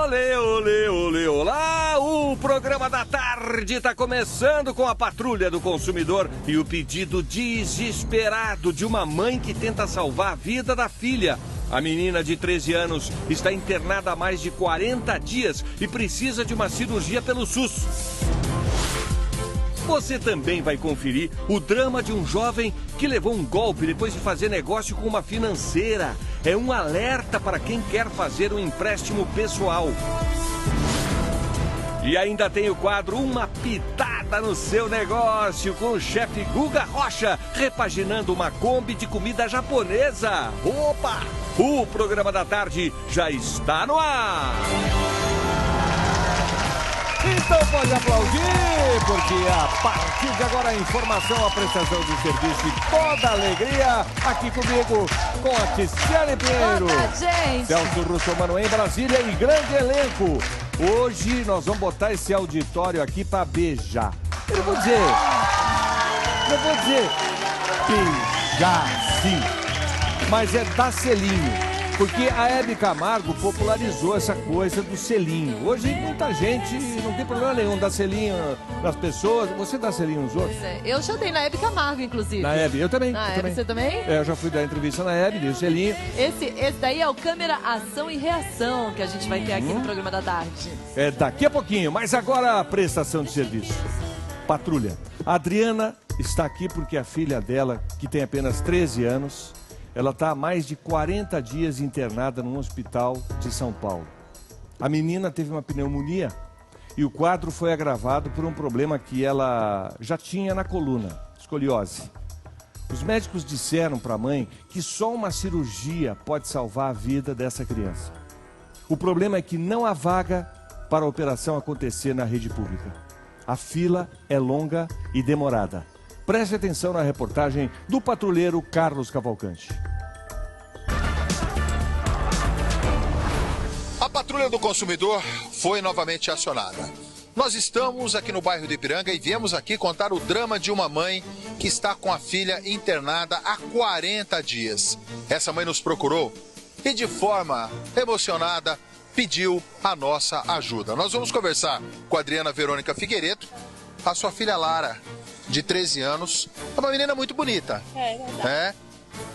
Olê, olê, olê, olá! O programa da tarde está começando com a Patrulha do Consumidor e o pedido desesperado de uma mãe que tenta salvar a vida da filha. A menina de 13 anos está internada há mais de 40 dias e precisa de uma cirurgia pelo SUS. Você também vai conferir o drama de um jovem que levou um golpe depois de fazer negócio com uma financeira. É um alerta para quem quer fazer um empréstimo pessoal. E ainda tem o quadro Uma Pitada no Seu Negócio, com o chefe Guga Rocha, repaginando uma Kombi de comida japonesa. Opa! O programa da tarde já está no ar! Então pode aplaudir, porque a partir de agora a informação, a prestação de serviço e toda a alegria aqui comigo, com a Tiziane Pinheiro, gente. Celso Russomano em Brasília e grande elenco. Hoje nós vamos botar esse auditório aqui para beijar. Eu não vou dizer beijar sim, mas é dar selinho. Porque a Hebe Camargo popularizou essa coisa do selinho. Hoje muita gente não tem problema nenhum dar selinho nas pessoas. Você dá selinho nos outros? Pois é. Eu já dei na Hebe Camargo, inclusive. Na Hebe, eu também. Na Hebe, você também? É, eu já fui dar entrevista na Hebe, dei o selinho. Esse daí é o câmera ação e reação que a gente vai ter aqui no programa da tarde. É daqui a pouquinho, mas agora a prestação de serviço. Patrulha. A Adriana está aqui porque a filha dela, que tem apenas 13 anos... ela está há mais de 40 dias internada num hospital de São Paulo. A menina teve uma pneumonia e o quadro foi agravado por um problema que ela já tinha na coluna, escoliose. Os médicos disseram para a mãe que só uma cirurgia pode salvar a vida dessa criança. O problema é que não há vaga para a operação acontecer na rede pública. A fila é longa e demorada. Preste atenção na reportagem do patrulheiro Carlos Cavalcante. A Patrulha do Consumidor foi novamente acionada. Nós estamos aqui no bairro de Ipiranga e viemos aqui contar o drama de uma mãe que está com a filha internada há 40 dias. Essa mãe nos procurou e de forma emocionada pediu a nossa ajuda. Nós vamos conversar com a Adriana Verônica Figueiredo, a sua filha Lara, de 13 anos, é uma menina muito bonita. É verdade.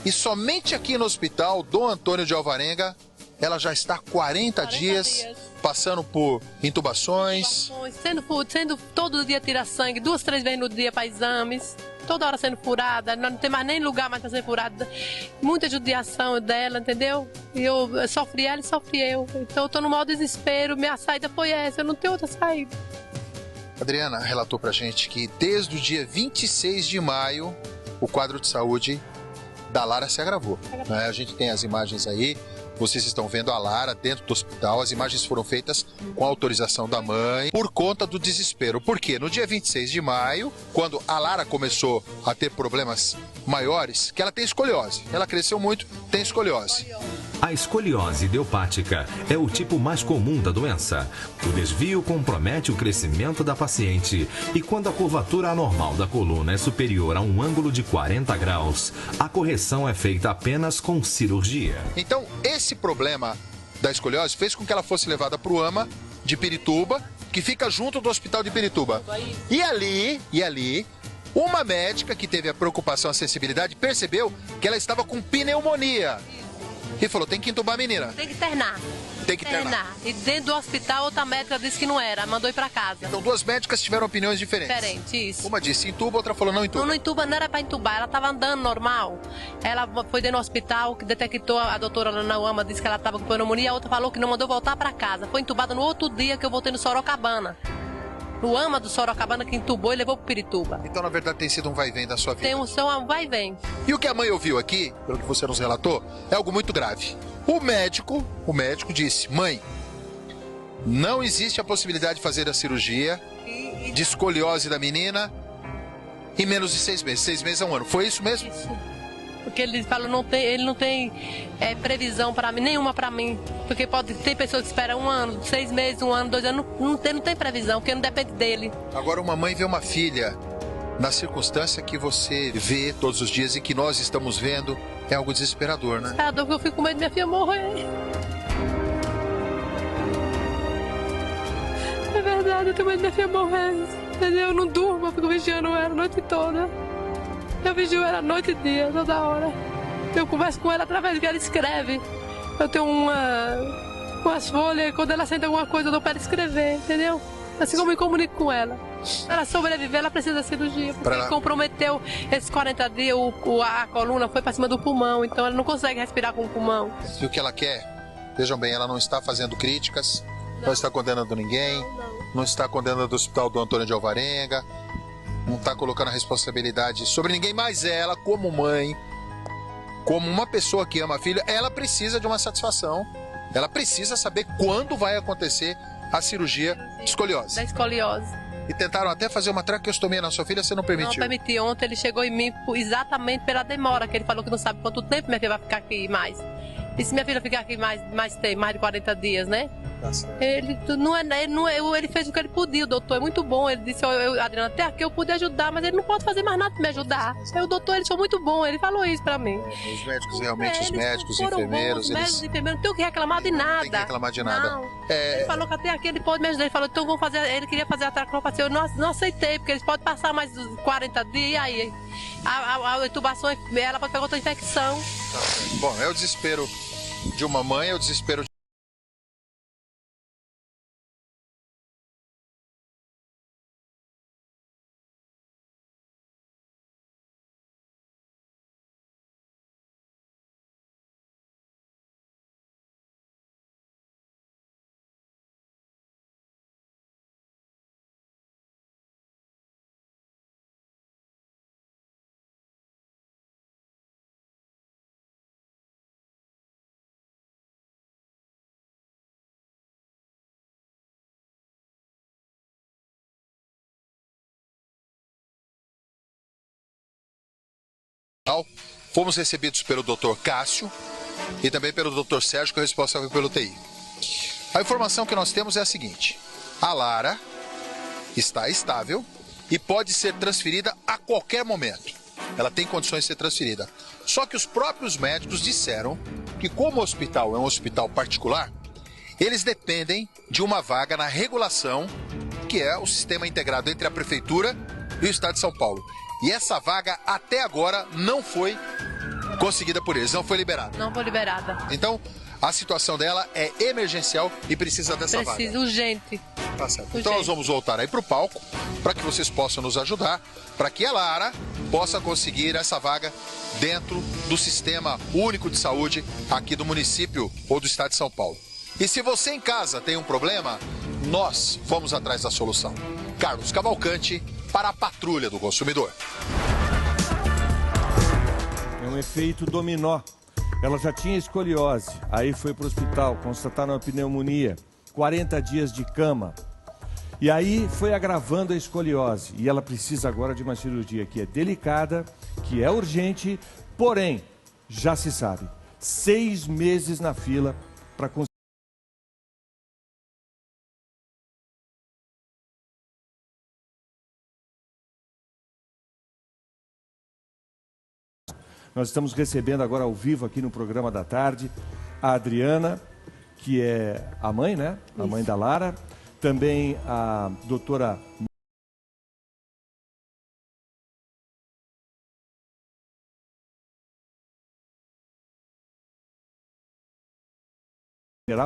E somente aqui no hospital Dom Antônio de Alvarenga, ela já está 40 dias passando por intubações. Sendo todo dia tirar sangue, 2, 3 vezes no dia para exames, toda hora sendo furada, não tem mais nem lugar mais para ser furada. Muita judiação dela, entendeu? E eu sofri ela e sofri eu. Então eu estou no maior desespero, minha saída foi essa, eu não tenho outra saída. Adriana relatou pra gente que desde o dia 26 de maio, o quadro de saúde da Lara se agravou. A gente tem as imagens aí, vocês estão vendo a Lara dentro do hospital, as imagens foram feitas com a autorização da mãe, por conta do desespero. Por quê? No dia 26 de maio, quando a Lara começou a ter problemas maiores, que ela tem escoliose, ela cresceu muito, tem escoliose. A escoliose idiopática é o tipo mais comum da doença. O desvio compromete o crescimento da paciente e quando a curvatura anormal da coluna é superior a um ângulo de 40 graus, a correção é feita apenas com cirurgia. Então, esse problema da escoliose fez com que ela fosse levada para o AMA de Pirituba, que fica junto do hospital de Pirituba. E ali, uma médica que teve a preocupação, a sensibilidade, percebeu que ela estava com pneumonia. E falou, tem que entubar a menina. Tem que internar. Tem que internar. E dentro do hospital, outra médica disse que não era, mandou ir pra casa. Então duas médicas tiveram opiniões diferentes. Diferente, isso. Uma disse entuba, outra falou não entuba. Não entuba, não era pra entubar, ela tava andando normal. Ela foi dentro do hospital, que detectou, a doutora Ana Uama disse que ela tava com pneumonia, a outra falou que não, mandou voltar pra casa. Foi entubada no outro dia que eu voltei no Sorocabana. No AMA do Sorocabana que entubou e levou pro Pirituba. Então, na verdade, tem sido um vai e vem da sua vida. Tem um vai e vem. E o que a mãe ouviu aqui, pelo que você nos relatou, é algo muito grave. O médico disse, mãe, não existe a possibilidade de fazer a cirurgia de escoliose da menina em menos de 6 meses. 6 meses a um ano. Foi isso mesmo? Isso. Porque ele falou, ele não tem previsão para mim, nenhuma para mim. Porque pode ter pessoas que esperam 1 ano, 6 meses, 1 ano, 2 anos, não tem previsão, porque não depende dele. Agora uma mãe vê uma filha na circunstância que você vê todos os dias e que nós estamos vendo, é algo desesperador, né? Desesperador, porque eu fico com medo de minha filha morrer. eu tenho medo da minha filha morrer, entendeu? Eu não durmo, eu fico vigiando ela a noite toda. Eu vigio ela noite e dia, toda hora. Eu converso com ela através do que ela escreve. Eu tenho umas folhas, quando ela sente alguma coisa, eu dou para ela escrever, entendeu? Assim como eu me comunico com ela. Ela sobreviver, ela precisa da cirurgia, porque comprometeu esses 40 dias, a coluna foi para cima do pulmão, então ela não consegue respirar com o pulmão. E o que ela quer, vejam bem, ela não está fazendo críticas, não está condenando ninguém, não está condenando o hospital do Antônio de Alvarenga, não está colocando a responsabilidade sobre ninguém, mas ela, como mãe, como uma pessoa que ama a filha, ela precisa de uma satisfação, ela precisa saber quando vai acontecer a cirurgia de escoliose. Da escoliose. E tentaram até fazer uma traqueostomia na sua filha, você não permitiu? Não permiti. Ontem ele chegou em mim exatamente pela demora, que ele falou que não sabe quanto tempo minha filha vai ficar aqui mais. E se minha filha ficar aqui mais de 40 dias, né? Ele fez o que ele podia, o doutor é muito bom. Ele disse, Adriana, até aqui eu pude ajudar, mas ele não pode fazer mais nada para me ajudar. O doutor, ele foi muito bom, ele falou isso para mim. Os médicos, realmente, os médicos, os enfermeiros... Os médicos e enfermeiros não tem o que reclamar de nada. Não tem que reclamar de nada. Não. Ele falou que até aqui ele pode me ajudar. Ele falou, então vamos fazer. Ele queria fazer a traqueostomia. Eu não aceitei, porque eles podem passar mais 40 dias e aí a intubação, ela pode pegar outra infecção. Bom, é o desespero de uma mãe, é o desespero de... Fomos recebidos pelo Dr. Cássio e também pelo Dr. Sérgio, que é o responsável pelo TI. A informação que nós temos é a seguinte: a Lara está estável e pode ser transferida a qualquer momento. Ela tem condições de ser transferida. Só que os próprios médicos disseram que, como o hospital é um hospital particular, eles dependem de uma vaga na regulação, que é o sistema integrado entre a Prefeitura e o Estado de São Paulo. E essa vaga, até agora, não foi conseguida por eles, não foi liberada. Não foi liberada. Então, a situação dela é emergencial e precisa dessa vaga. Precisa, urgente. Tá certo. Então nós vamos voltar aí para o palco, para que vocês possam nos ajudar, para que a Lara possa conseguir essa vaga dentro do Sistema Único de Saúde aqui do município ou do Estado de São Paulo. E se você em casa tem um problema, nós fomos atrás da solução. Carlos Cavalcante, para a Patrulha do Consumidor. É um efeito dominó. Ela já tinha escoliose, aí foi para o hospital, constataram uma pneumonia, 40 dias de cama. E aí foi agravando a escoliose. E ela precisa agora de uma cirurgia que é delicada, que é urgente, porém, já se sabe, 6 meses na fila para conseguir. Nós estamos recebendo agora ao vivo aqui no programa da tarde a Adriana, que é a mãe, né? A mãe da Lara. Também a doutora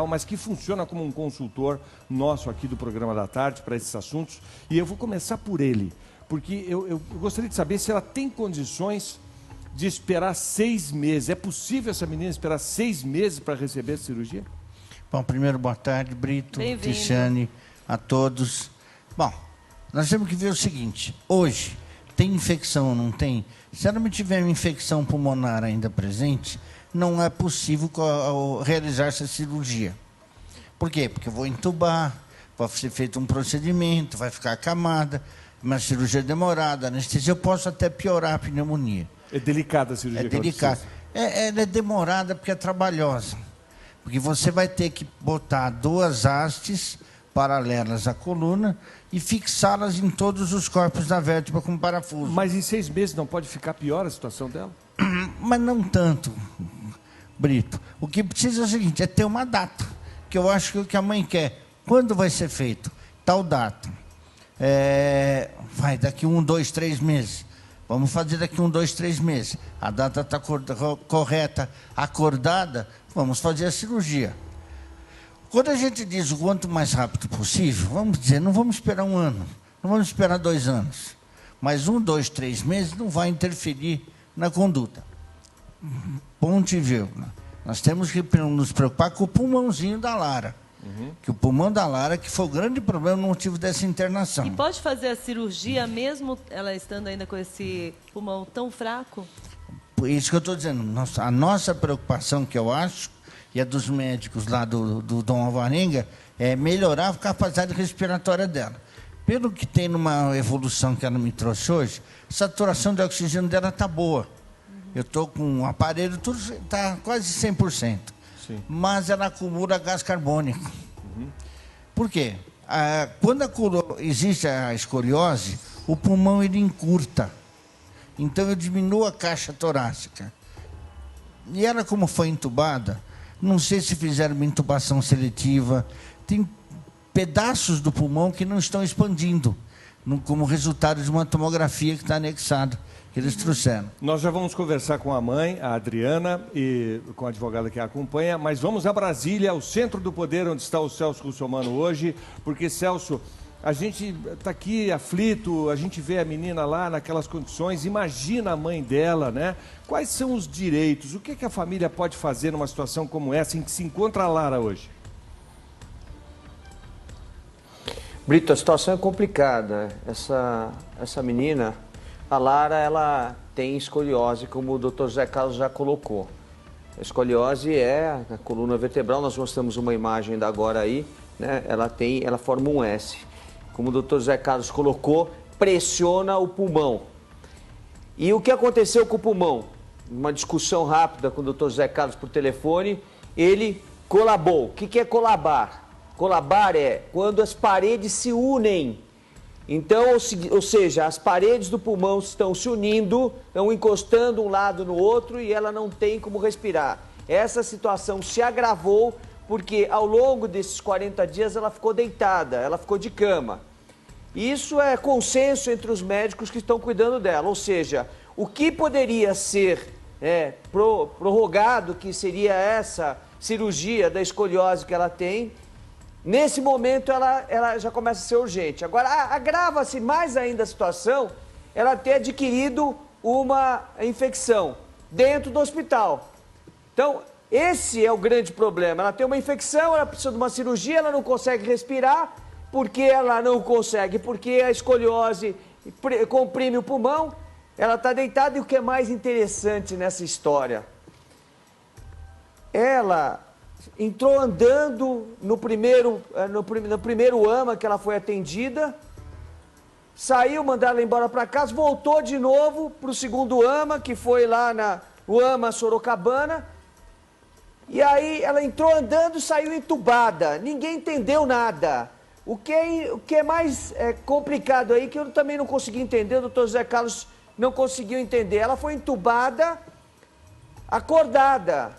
mas que funciona como um consultor nosso aqui do programa da tarde para esses assuntos. E eu vou começar por ele, porque eu gostaria de saber se ela tem condições de esperar 6 meses. É possível essa menina esperar 6 meses para receber a cirurgia? Bom, primeiro, boa tarde, Brito, Cristiane, a todos. Bom, nós temos que ver o seguinte: hoje, tem infecção ou não tem? Se ela não tiver uma infecção pulmonar ainda presente, não é possível realizar essa cirurgia. Por quê? Porque eu vou entubar, pode ser feito um procedimento, vai ficar acamada, uma cirurgia demorada, anestesia, eu posso até piorar a pneumonia. É delicada a cirurgia. É delicada. Ela é demorada porque é trabalhosa. Porque você vai ter que botar 2 hastes paralelas à coluna e fixá-las em todos os corpos da vértebra com parafuso. Mas em 6 meses não pode ficar pior a situação dela? Mas não tanto, Brito. O que precisa é o seguinte, é ter uma data, que eu acho que o que a mãe quer. Quando vai ser feito? tal data. Vai daqui 1, 2, 3 meses. Vamos fazer daqui 1, 2, 3 meses. A data está correta, acordada, vamos fazer a cirurgia. Quando a gente diz o quanto mais rápido possível, vamos dizer, não vamos esperar 1 ano, não vamos esperar 2 anos. Mas 1, 2, 3 meses não vai interferir na conduta. Ponto e vírgula. Nós temos que nos preocupar com o pulmãozinho da Lara. Que o pulmão da Lara que foi o grande problema no motivo dessa internação. E pode fazer a cirurgia mesmo ela estando ainda com esse pulmão tão fraco? Por isso que eu estou dizendo, a nossa preocupação, que eu acho, e a dos médicos lá do Dom Alvarenga, é melhorar a capacidade respiratória dela. Pelo que tem numa evolução que ela me trouxe hoje, a saturação de oxigênio dela está boa. Eu estou com um aparelho, tudo está quase 100%. Sim. Mas ela acumula gás carbônico. Por quê? Quando existe a escoliose, o pulmão ele encurta. Então eu diminuo a caixa torácica. E ela, como foi entubada, não sei se fizeram uma intubação seletiva, tem pedaços do pulmão que não estão expandindo, como resultado de uma tomografia que está anexada, que eles trouxeram. Nós já vamos conversar com a mãe, a Adriana, e com a advogada que a acompanha, mas vamos a Brasília, ao centro do poder, onde está o Celso Russomano hoje, porque, Celso, a gente está aqui aflito, a gente vê a menina lá naquelas condições, imagina a mãe dela, né? Quais são os direitos? O que a família pode fazer numa situação como essa, em que se encontra a Lara hoje? Brito, a situação é complicada. Essa menina, a Lara, ela tem escoliose, como o Dr. José Carlos já colocou. A escoliose é a coluna vertebral, nós mostramos uma imagem da agora aí, né? Ela forma um S. Como o Dr. José Carlos colocou, pressiona o pulmão. E o que aconteceu com o pulmão? Uma discussão rápida com o Dr. José Carlos por telefone, ele colabou. O que é colabar? Colabar é quando as paredes se unem. Então, ou seja, as paredes do pulmão estão se unindo, estão encostando um lado no outro e ela não tem como respirar. Essa situação se agravou porque ao longo desses 40 dias ela ficou deitada, ela ficou de cama. Isso é consenso entre os médicos que estão cuidando dela, ou seja, o que poderia ser prorrogado, que seria essa cirurgia da escoliose que ela tem, nesse momento ela já começa a ser urgente. Agora, agrava-se mais ainda a situação, ela ter adquirido uma infecção dentro do hospital. Então, esse é o grande problema. Ela tem uma infecção, ela precisa de uma cirurgia, ela não consegue respirar. Por que ela não consegue? Porque a escoliose comprime o pulmão, ela está deitada. E o que é mais interessante nessa história? Ela entrou andando no primeiro AMA que ela foi atendida, saiu, mandaram ela embora para casa, voltou de novo para o segundo AMA, que foi lá no AMA Sorocabana, e aí ela entrou andando e saiu entubada, ninguém entendeu nada. O que é mais complicado aí, que eu também não consegui entender, o doutor José Carlos não conseguiu entender, ela foi entubada, acordada.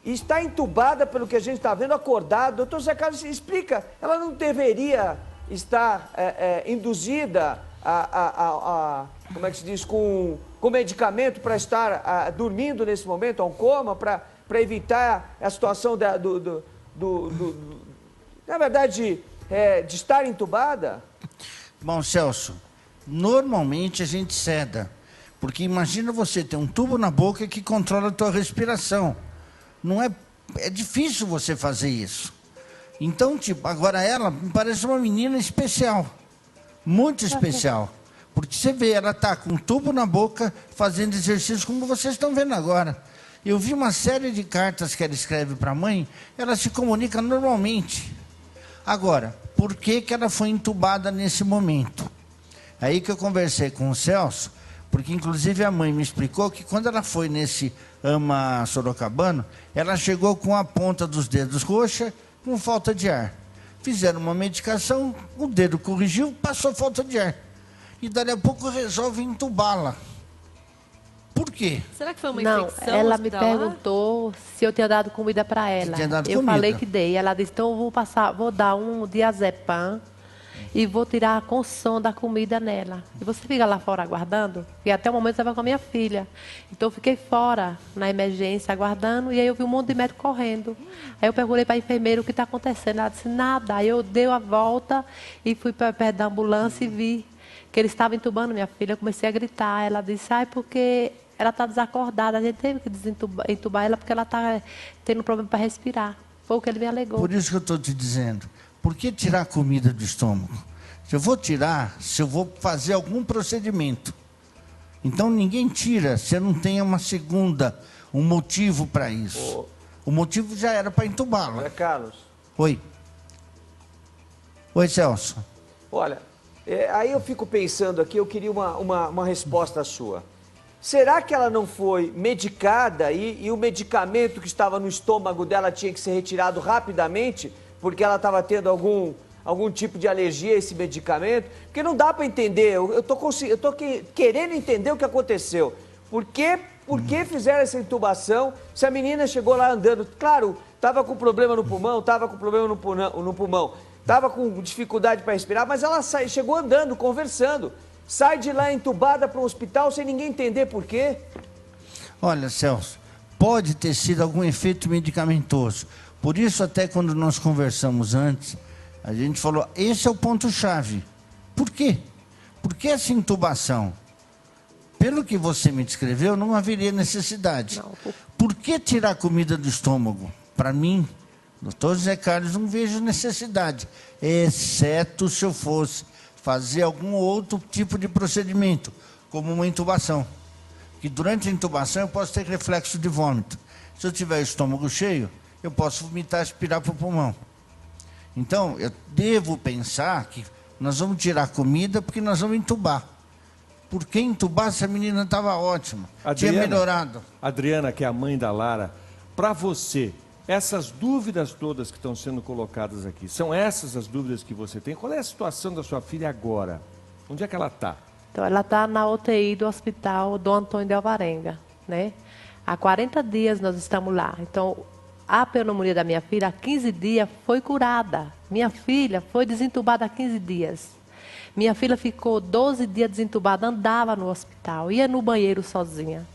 E está entubada, pelo que a gente está vendo, acordada. Doutor José Carlos explica, ela não deveria estar induzida como é que se diz, com medicamento para estar dormindo nesse momento, a um coma, para evitar a situação na verdade, de estar entubada? Bom, Celso, normalmente a gente ceda, porque imagina você ter um tubo na boca que controla a tua respiração. Não é difícil você fazer isso. Então, agora ela me parece uma menina especial, muito especial. Porque você vê, ela está com um tubo na boca, fazendo exercícios como vocês estão vendo agora. Eu vi uma série de cartas que ela escreve para a mãe, ela se comunica normalmente. Agora, por que ela foi entubada nesse momento? Aí que eu conversei com o Celso, porque inclusive a mãe me explicou que quando ela foi nesse AMA Sorocabano, ela chegou com a ponta dos dedos roxa, com falta de ar. Fizeram uma medicação, o dedo corrigiu, passou falta de ar. E dali a pouco resolve entubá-la. Por quê? Será que foi uma Não, infecção? ela me perguntou se eu tinha dado comida para ela. Tinha dado eu comida. falei que dei. Ela disse, então eu vou dar um diazepam e vou tirar com som da comida nela. E você fica lá fora aguardando? E até o momento eu estava com a minha filha. Então eu fiquei fora, na emergência, aguardando, e aí eu vi um monte de médico correndo. Aí eu perguntei para a enfermeira o que está acontecendo. Ela disse, nada. Aí eu dei a volta e fui para perto da ambulância e vi que ele estava entubando minha filha. Eu comecei a gritar. Ela disse, porque ela está desacordada. A gente teve que entubar ela porque ela está tendo problema para respirar. Foi o que ele me alegou. Por isso que eu estou te dizendo. Por que tirar a comida do estômago? Se eu vou tirar, se eu vou fazer algum procedimento. Então ninguém tira se eu não tenho um motivo para isso. O motivo já era para entubá-lo. Olha, Carlos. Oi. Oi, Celso. Olha, aí eu fico pensando aqui, eu queria uma resposta sua. Será que ela não foi medicada e o medicamento que estava no estômago dela tinha que ser retirado rapidamente? Porque ela estava tendo algum tipo de alergia a esse medicamento? Porque não dá para entender, eu tô querendo entender o que aconteceu. Por que fizeram essa intubação se a menina chegou lá andando? Claro, estava com problema no pulmão, estava com dificuldade para respirar, mas ela chegou andando, conversando. Sai de lá entubada para um hospital sem ninguém entender por quê? Olha, Celso, pode ter sido algum efeito medicamentoso. Por isso, até quando nós conversamos antes, a gente falou, esse é o ponto-chave. Por quê? Por que essa intubação? Pelo que você me descreveu, não haveria necessidade. Por que tirar a comida do estômago? Para mim, doutor José Carlos, não vejo necessidade, exceto se eu fosse fazer algum outro tipo de procedimento, como uma intubação. Que durante a intubação eu posso ter reflexo de vômito. Se eu tiver o estômago cheio, eu posso vomitar e aspirar para o pulmão. Então, eu devo pensar que nós vamos tirar comida porque nós vamos entubar. Por que entubar se a menina estava ótima? Tinha melhorado. Adriana, que é a mãe da Lara, para você, essas dúvidas todas que estão sendo colocadas aqui, são essas as dúvidas que você tem? Qual é a situação da sua filha agora? Onde é que ela está? Então, ela está na UTI do Hospital Dom Antônio de Alvarenga, né? Há 40 dias nós estamos lá. Então, a pneumonia da minha filha, há 15 dias, foi curada. Minha filha foi desentubada há 15 dias. Minha filha ficou 12 dias desentubada, andava no hospital, ia no banheiro sozinha.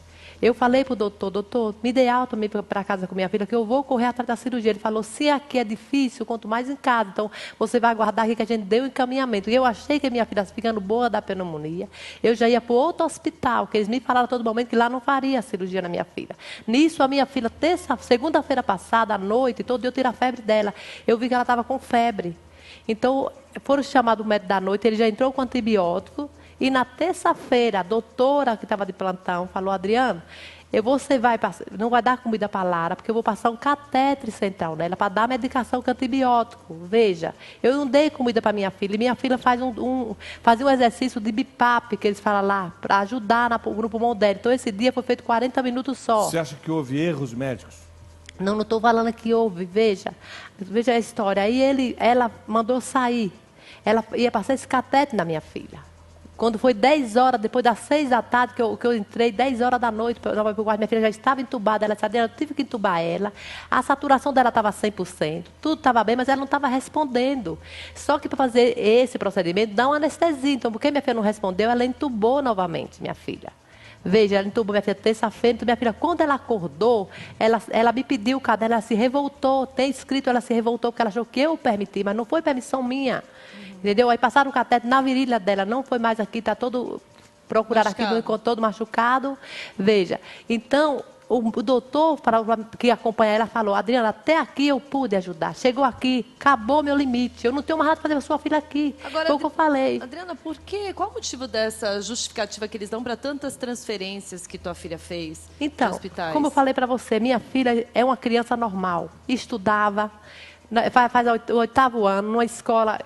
Eu falei para o doutor, me dê alta para casa com minha filha, que eu vou correr atrás da cirurgia. Ele falou, se aqui é difícil, quanto mais em casa. Então, você vai aguardar aqui que a gente deu o encaminhamento. E eu achei que minha filha ficando boa da pneumonia, eu já ia para outro hospital, que eles me falaram a todo momento que lá não faria a cirurgia na minha filha. Nisso, a minha filha, segunda-feira passada, à noite, todo dia eu tiro a febre dela. Eu vi que ela estava com febre. Então, foram chamados o médico da noite, ele já entrou com antibiótico. E na terça-feira, a doutora que estava de plantão falou, Adriano, não vai dar comida para a Lara, porque eu vou passar um catéter central nela para dar medicação com antibiótico. Veja, eu não dei comida para minha filha. E minha filha fazia um exercício de BIPAP, que eles falam lá, para ajudar no pulmão dela. Então, esse dia foi feito 40 minutos só. Você acha que houve erros médicos? Não estou falando que houve, veja a história. Aí ela mandou sair, ela ia passar esse catéter na minha filha. Quando foi 10 horas, depois das 6 da tarde, que eu entrei, 10 horas da noite, minha filha já estava entubada, ela disse, eu tive que entubar ela, a saturação dela estava 100%, tudo estava bem, mas ela não estava respondendo. Só que para fazer esse procedimento, dá uma anestesia. Então, porque minha filha não respondeu, ela entubou novamente, minha filha. Veja, ela entubou minha filha terça-feira, então minha filha, quando ela acordou, ela me pediu o caderno, ela se revoltou, tem escrito, ela se revoltou, porque ela achou que eu permiti, mas não foi permissão minha. Entendeu? Aí passaram um catéter na virilha dela, não foi mais aqui, está todo... Procuraram aqui, não encontrou, todo machucado. Veja, então, o doutor que acompanha ela falou, Adriana, até aqui eu pude ajudar. Chegou aqui, acabou meu limite. Eu não tenho mais nada para fazer a sua filha aqui. Agora, foi o que eu falei. Adriana, por quê? Qual o motivo dessa justificativa que eles dão para tantas transferências que tua filha fez então, hospitais? Como eu falei para você, minha filha é uma criança normal. Estudava... Faz o 8º ano, numa escola,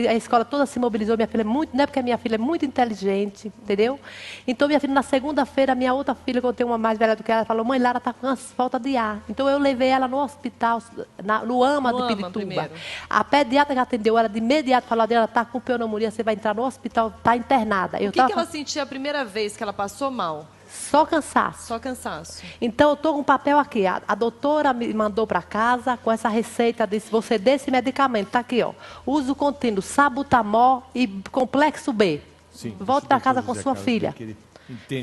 a escola toda se mobilizou, minha filha não é porque minha filha é muito inteligente, entendeu? Então, minha filha, na segunda-feira, minha outra filha, que eu tenho uma mais velha do que ela, falou, mãe, Lara está com falta de ar. Então, eu levei ela no hospital, no AMA de Pirituba. A pediatra que atendeu ela, de imediato, falou, Adriana, ela está com pneumonia, você vai entrar no hospital, está internada. O que ela sentia a primeira vez que ela passou mal? Só cansaço. Só cansaço. Então, eu estou com um papel aqui. A doutora me mandou para casa com essa receita, disse, você dê esse medicamento. Está aqui, ó. Uso contínuo, sabutamol e complexo B. Sim, volte para casa com sua filha.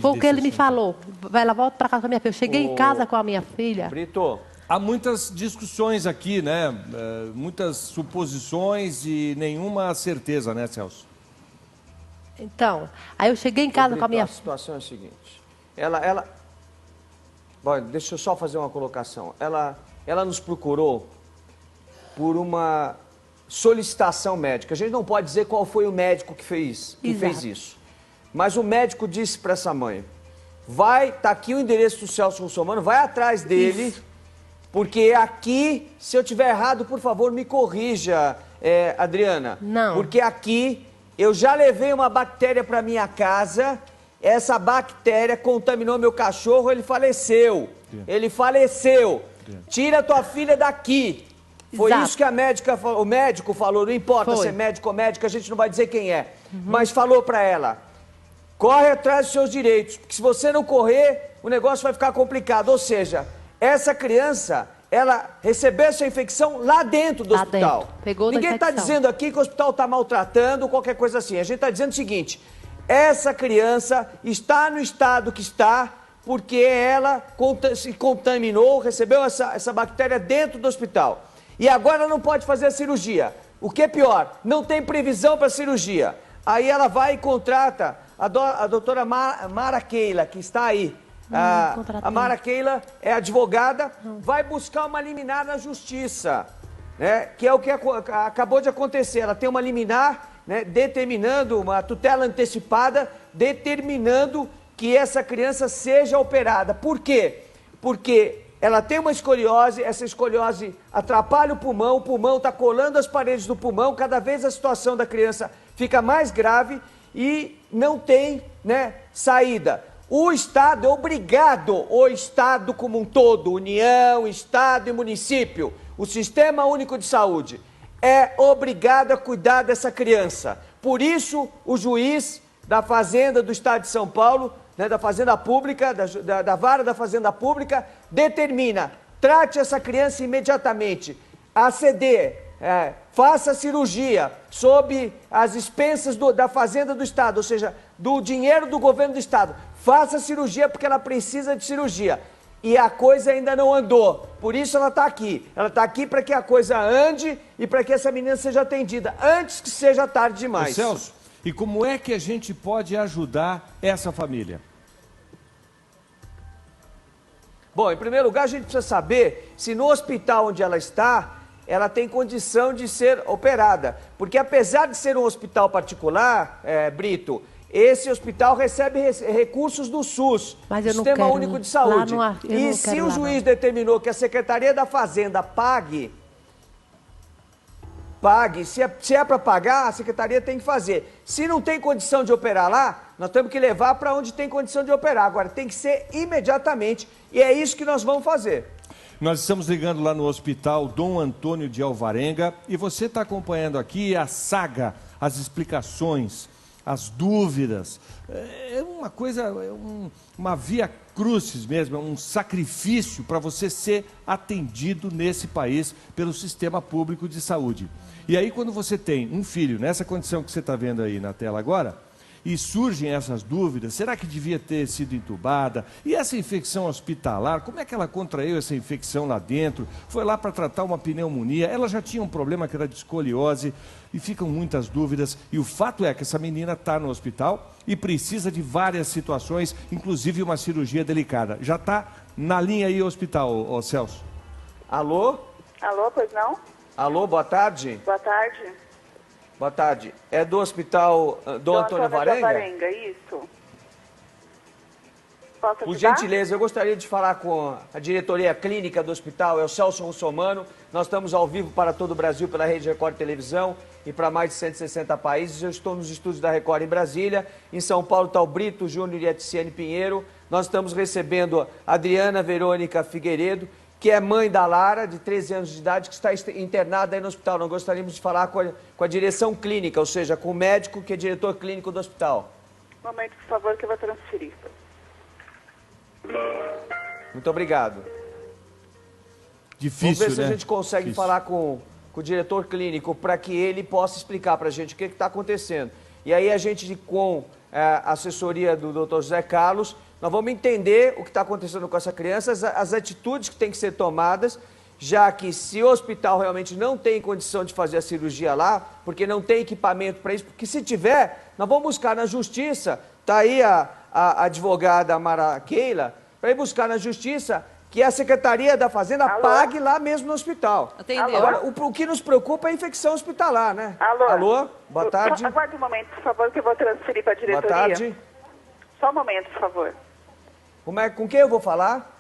Foi o que ele me falou. Ela volta para casa com a minha filha. Eu cheguei em casa com a minha filha. Brito. Há muitas discussões aqui, né? Muitas suposições e nenhuma certeza, né, Celso? Então, aí eu cheguei em casa com a minha... A situação é a seguinte. Bom, deixa eu só fazer uma colocação. Ela nos procurou por uma solicitação médica. A gente não pode dizer qual foi o médico que fez isso. Mas o médico disse para essa mãe, tá aqui o endereço do Celso Russomano, vai atrás dele, porque aqui, se eu tiver errado, por favor, me corrija, Adriana. Não. Porque aqui eu já levei uma bactéria para minha casa, essa bactéria contaminou meu cachorro, ele faleceu. Ele faleceu. Tira tua filha daqui. Foi isso que o médico falou, não importa se é médico ou médica, a gente não vai dizer quem é. Mas falou para ela, corre atrás dos seus direitos, porque se você não correr, o negócio vai ficar complicado. Ou seja, essa criança, ela recebeu essa infecção lá dentro do hospital. Ninguém está dizendo aqui que o hospital está maltratando, qualquer coisa assim. A gente está dizendo o seguinte, essa criança está no estado que está porque ela se contaminou, recebeu essa bactéria dentro do hospital. E agora não pode fazer a cirurgia. O que é pior, não tem previsão para cirurgia. Aí ela vai e contrata a doutora Mara Keila, que está aí. A Mara Keila é advogada, vai buscar uma liminar na justiça, né? Que é o que acabou de acontecer. Ela tem uma liminar, né, determinando uma tutela antecipada, determinando que essa criança seja operada. Por quê? Porque ela tem uma escoliose, essa escoliose atrapalha o pulmão está colando as paredes do pulmão, cada vez a situação da criança fica mais grave e não tem, né, saída. O Estado é obrigado, o Estado como um todo, União, Estado e município, o Sistema Único de Saúde, é obrigado a cuidar dessa criança. Por isso, o juiz da Fazenda do Estado de São Paulo, né, da Fazenda Pública, da Vara da Fazenda Pública, determina, trate essa criança imediatamente, ACD, faça cirurgia sob as expensas da Fazenda do Estado, ou seja, do dinheiro do governo do Estado. Faça cirurgia porque ela precisa de cirurgia. E a coisa ainda não andou. Por isso ela está aqui. Ela está aqui para que a coisa ande e para que essa menina seja atendida antes que seja tarde demais. Ô Celso, e como é que a gente pode ajudar essa família? Bom, em primeiro lugar, a gente precisa saber se no hospital onde ela está, ela tem condição de ser operada. Porque apesar de ser um hospital particular, Brito, esse hospital recebe recursos do SUS, Sistema Único de Saúde. E se o juiz determinou que a Secretaria da Fazenda pague, se é para pagar, a Secretaria tem que fazer. Se não tem condição de operar lá, nós temos que levar para onde tem condição de operar. Agora, tem que ser imediatamente e é isso que nós vamos fazer. Nós estamos ligando lá no Hospital Dom Antônio de Alvarenga e você está acompanhando aqui a saga, as explicações, as dúvidas. É uma coisa, uma via crucis mesmo, é um sacrifício para você ser atendido nesse país pelo sistema público de saúde. E aí quando você tem um filho nessa condição que você está vendo aí na tela agora, e surgem essas dúvidas, será que devia ter sido entubada? E essa infecção hospitalar, como é que ela contraiu essa infecção lá dentro? Foi lá para tratar uma pneumonia, ela já tinha um problema que era de escoliose, e ficam muitas dúvidas. E o fato é que essa menina está no hospital e precisa de várias situações, inclusive uma cirurgia delicada. Já está na linha aí o hospital, Celso? Alô? Alô, pois não? Alô, boa tarde. Boa tarde. Boa tarde. É do Hospital Dom Antônio Alvarenga? Isso. Posso Por ajudar? gentileza, eu gostaria de falar com a diretoria clínica do hospital, é o Celso Russomano. Nós estamos ao vivo para todo o Brasil pela Rede Record Televisão e para mais de 160 países. Eu estou nos estúdios da Record em Brasília. Em São Paulo está o Brito Júnior e a Ticiane Pinheiro. Nós estamos recebendo a Adriana Verônica Figueiredo, que é mãe da Lara, de 13 anos de idade, que está internada aí no hospital. Nós gostaríamos de falar com a direção clínica, ou seja, com o médico que é diretor clínico do hospital. Um momento, por favor, que eu vou transferir. Muito obrigado. Difícil, Vamos ver se né? a gente consegue Difícil. falar com o diretor clínico para que ele possa explicar para a gente o que está acontecendo. E aí a gente, com a assessoria do Dr. José Carlos, nós vamos entender o que está acontecendo com essa criança, as atitudes que têm que ser tomadas, já que se o hospital realmente não tem condição de fazer a cirurgia lá, porque não tem equipamento para isso, porque se tiver, nós vamos buscar na justiça, está aí a advogada Mara Keila, para ir buscar na justiça que a Secretaria da Fazenda pague lá mesmo no hospital. Atendeu. Agora, o que nos preocupa é a infecção hospitalar, né? Alô? Boa tarde. Aguarde um momento, por favor, que eu vou transferir para a diretoria. Boa tarde. Só um momento, por favor. Com quem eu vou falar?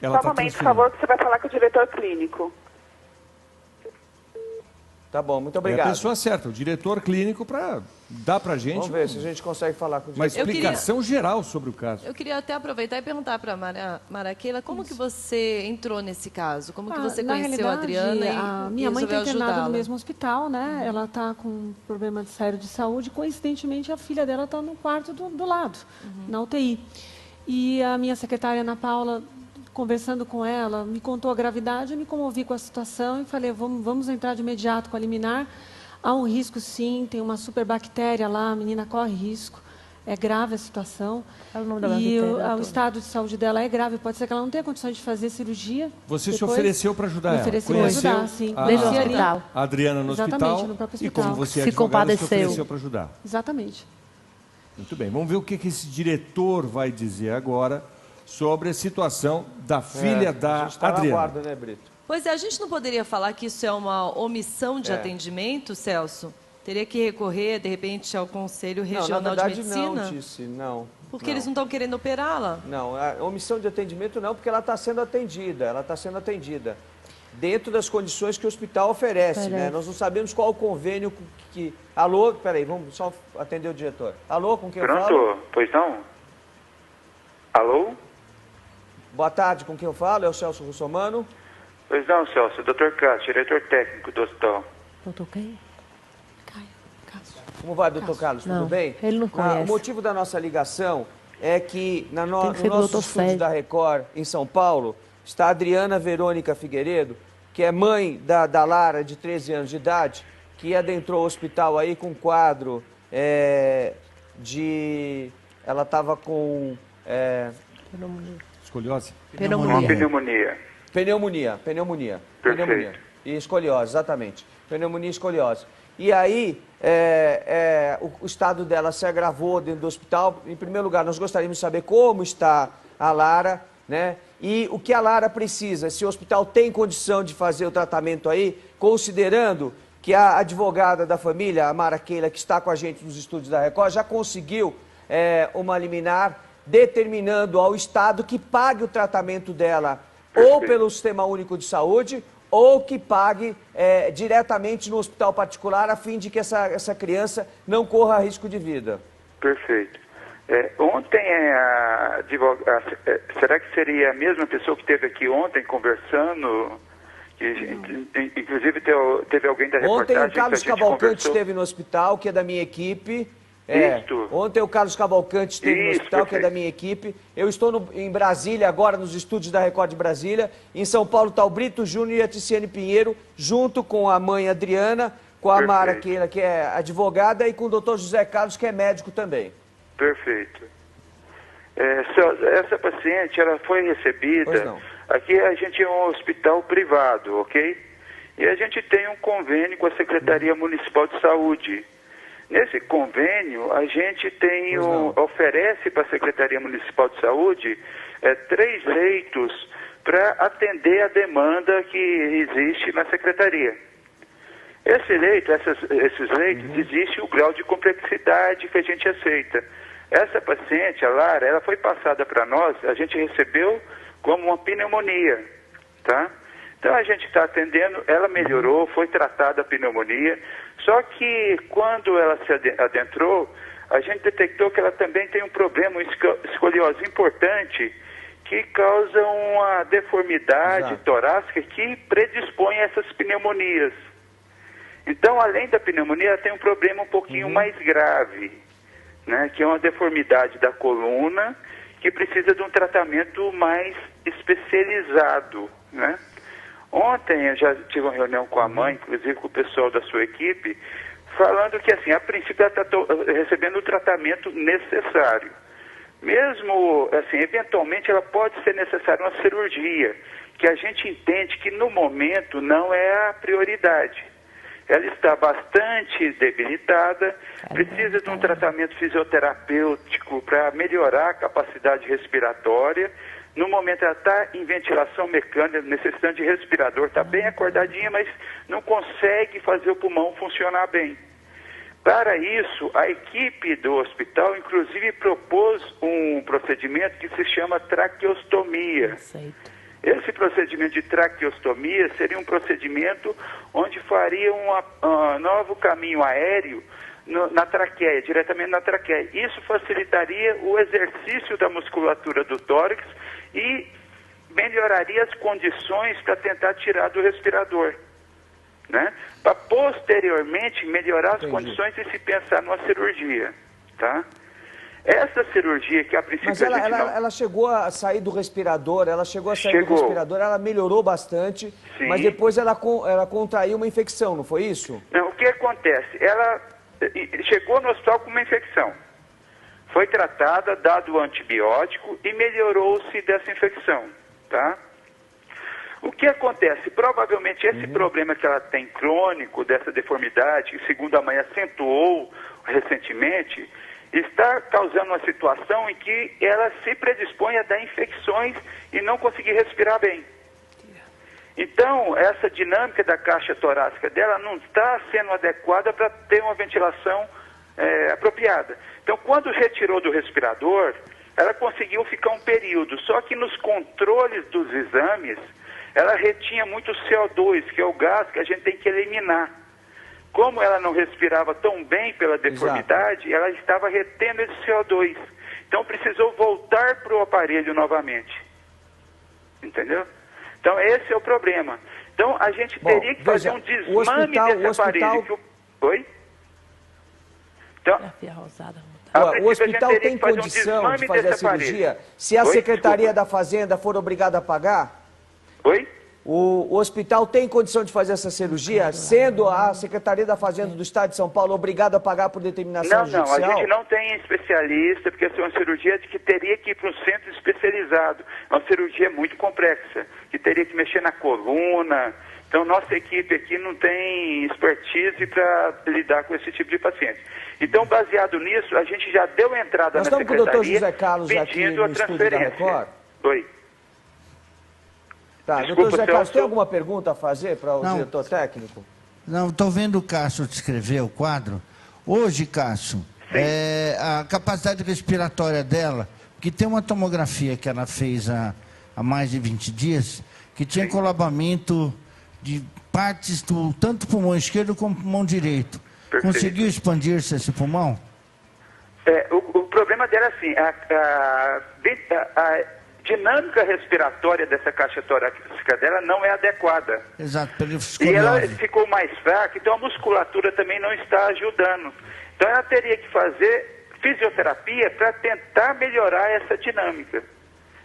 Ela Só tá um momento, por transferindo. favor, que você vai falar com o diretor clínico. Tá bom, muito É a obrigado. pessoa certa, o diretor clínico, para dar pra gente Vamos ver se a gente consegue falar com o uma diretor. explicação geral sobre o caso. Eu queria até aproveitar e perguntar para a Maraqueila como que você entrou nesse caso? Como que você Na conheceu a realidade, Adriana a e minha mãe está resolveu internada no ajudá-la? mesmo hospital, né? Ela está com um problema sério de saúde. Coincidentemente, a filha dela está no quarto do lado, na UTI. E a minha secretária, Ana Paula, conversando com ela, me contou a gravidade, eu me comovi com a situação e falei, vamos entrar de imediato com a liminar. Há um risco, sim, tem uma superbactéria lá, a menina corre risco. É grave a situação. E o estado de saúde dela é grave. Pode ser que ela não tenha condições de fazer cirurgia. Você se depois. ofereceu para ajudar Me ela? ofereci para Conheceu ajudar, sim. a Adriana no Exatamente, hospital no próprio e hospital. como você é Se advogada, se compadeceu. ofereceu para ajudar. Exatamente. Muito bem, vamos ver o que esse diretor vai dizer agora sobre a situação da filha da A gente está na Adriana. guarda, né, Brito? Pois é, a gente não poderia falar que isso é uma omissão de atendimento, Celso? Teria que recorrer, de repente, ao Conselho Não, Regional na verdade, de Medicina? não, Tice, não. Porque eles não estão querendo operá-la? Não, a omissão de atendimento não, porque ela está sendo atendida, dentro das condições que o hospital oferece, né? Nós não sabemos qual o convênio que... Alô, peraí, vamos só atender o diretor. Alô, com quem eu falo? Pronto, pois não? Alô? Boa tarde, com quem eu falo? É o Celso Russomano. Pois não, Celso, Dr. Cássio, diretor técnico do hospital. Doutor quem? Como vai, doutor Carlos? Tudo Não, bem? ele não conhece. O motivo da nossa ligação é que Tem no que ser do nosso doutor estúdio Sérgio. da Record, em São Paulo, está a Adriana Verônica Figueiredo, que é mãe da Lara, de 13 anos de idade, que adentrou o hospital aí com um quadro Ela estava com... Escoliose? Uma pneumonia. Pneumonia. E escoliose, exatamente. Pneumonia e escoliose. E aí, o estado dela se agravou dentro do hospital. Em primeiro lugar, nós gostaríamos de saber como está a Lara, né? E o que a Lara precisa, se o hospital tem condição de fazer o tratamento aí, considerando que a advogada da família, a Mara Keila, que está com a gente nos estúdios da Record, já conseguiu uma liminar determinando ao Estado que pague o tratamento dela ou pelo Sistema Único de Saúde ou que pague diretamente no hospital particular a fim de que essa criança não corra risco de vida. Perfeito. Ontem a advogada, será que seria a mesma pessoa que esteve aqui ontem conversando? Inclusive teve alguém da reportagem Ontem o Carlos que a gente Cavalcante conversou. esteve no hospital, que é da minha equipe. Isto. Ontem o Carlos Cavalcante esteve no Isso, hospital, que é da minha equipe. Eu estou em Brasília agora, nos estúdios da Record de Brasília. Em São Paulo está o Brito Júnior e a Ticiane Pinheiro, junto com a mãe Adriana, com a Mara Keila, que é advogada, e com o doutor José Carlos, que é médico também. Perfeito. Essa paciente, ela foi recebida... Aqui a gente é um hospital privado, ok? E a gente tem um convênio com a Secretaria Municipal de Saúde. Nesse convênio, a gente tem oferece para a Secretaria Municipal de Saúde 3 leitos para atender a demanda que existe na Secretaria. Esses leitos, existe o grau de complexidade que a gente aceita. Essa paciente, a Lara, ela foi passada para nós, a gente recebeu como uma pneumonia, tá? Então a gente está atendendo, ela melhorou, foi tratada a pneumonia, só que quando ela se adentrou, a gente detectou que ela também tem um problema, escoliose importante, que causa uma deformidade torácica que predispõe a essas pneumonias. Então, além da pneumonia, ela tem um problema um pouquinho mais grave, né, que é uma deformidade da coluna, que precisa de um tratamento mais especializado, né? Ontem eu já tive uma reunião com a mãe, inclusive com o pessoal da sua equipe, falando que, assim, a princípio ela está recebendo o tratamento necessário. Mesmo, assim, eventualmente ela pode ser necessária uma cirurgia, que a gente entende que no momento não é a prioridade. Ela está bastante debilitada, precisa de um tratamento fisioterapêutico para melhorar a capacidade respiratória. No momento ela está em ventilação mecânica, necessitando de respirador, está bem acordadinha, mas não consegue fazer o pulmão funcionar bem. Para isso, a equipe do hospital, inclusive, propôs um procedimento que se chama traqueostomia. Esse procedimento de traqueostomia seria um procedimento onde faria um novo caminho aéreo na traqueia, diretamente na traqueia. Isso facilitaria o exercício da musculatura do tórax e melhoraria as condições para tentar tirar do respirador, né? Para posteriormente melhorar as condições e se pensar numa cirurgia, tá? Essa cirurgia que a princípio... Mas ela chegou a sair do respirador, ela melhorou bastante, sim, mas depois ela contraiu uma infecção, não foi isso? Não, o que acontece? Ela chegou no hospital com uma infecção. Foi tratada, dado o antibiótico e melhorou-se dessa infecção, tá? O que acontece? Provavelmente esse problema que ela tem crônico, dessa deformidade, que segundo a mãe acentuou recentemente, está causando uma situação em que ela se predispõe a dar infecções e não conseguir respirar bem. Então, essa dinâmica da caixa torácica dela não está sendo adequada para ter uma ventilação apropriada. Então, quando retirou do respirador, ela conseguiu ficar um período, só que nos controles dos exames, ela retinha muito CO2, que é o gás que a gente tem que eliminar. Como ela não respirava tão bem pela deformidade, ela estava retendo esse CO2. Então precisou voltar para o aparelho novamente. Entendeu? Então esse é o problema. Então a gente teria que fazer um desmame desse aparelho. Oi? Então, o hospital tem condição de fazer a cirurgia? Se a Secretaria da Fazenda for obrigada a pagar? Oi? O hospital tem condição de fazer essa cirurgia, sendo a Secretaria da Fazenda do Estado de São Paulo obrigada a pagar por determinação judicial? Não, a gente não tem especialista, porque essa é uma cirurgia que teria que ir para um centro especializado. É uma cirurgia muito complexa, que teria que mexer na coluna. Então, nossa equipe aqui não tem expertise para lidar com esse tipo de paciente. Então, baseado nisso, a gente já deu entrada na Secretaria com o Dr. José Carlos pedindo aqui no a transferência. Oi. Tá, Desculpa, doutor José Carlos, tem alguma pergunta a fazer para o diretor técnico? Não, estou vendo o Cássio descrever o quadro. Hoje, Cássio, a capacidade respiratória dela, que tem uma tomografia que ela fez há mais de 20 dias, que tinha colabamento de partes do tanto pulmão esquerdo como pulmão direito. Perfeito. Conseguiu expandir-se esse pulmão? O problema dela é assim, a dinâmica respiratória dessa caixa torácica dela não é adequada. Exato, pela escoliose. E ela ficou mais fraca, então a musculatura também não está ajudando. Então ela teria que fazer fisioterapia para tentar melhorar essa dinâmica.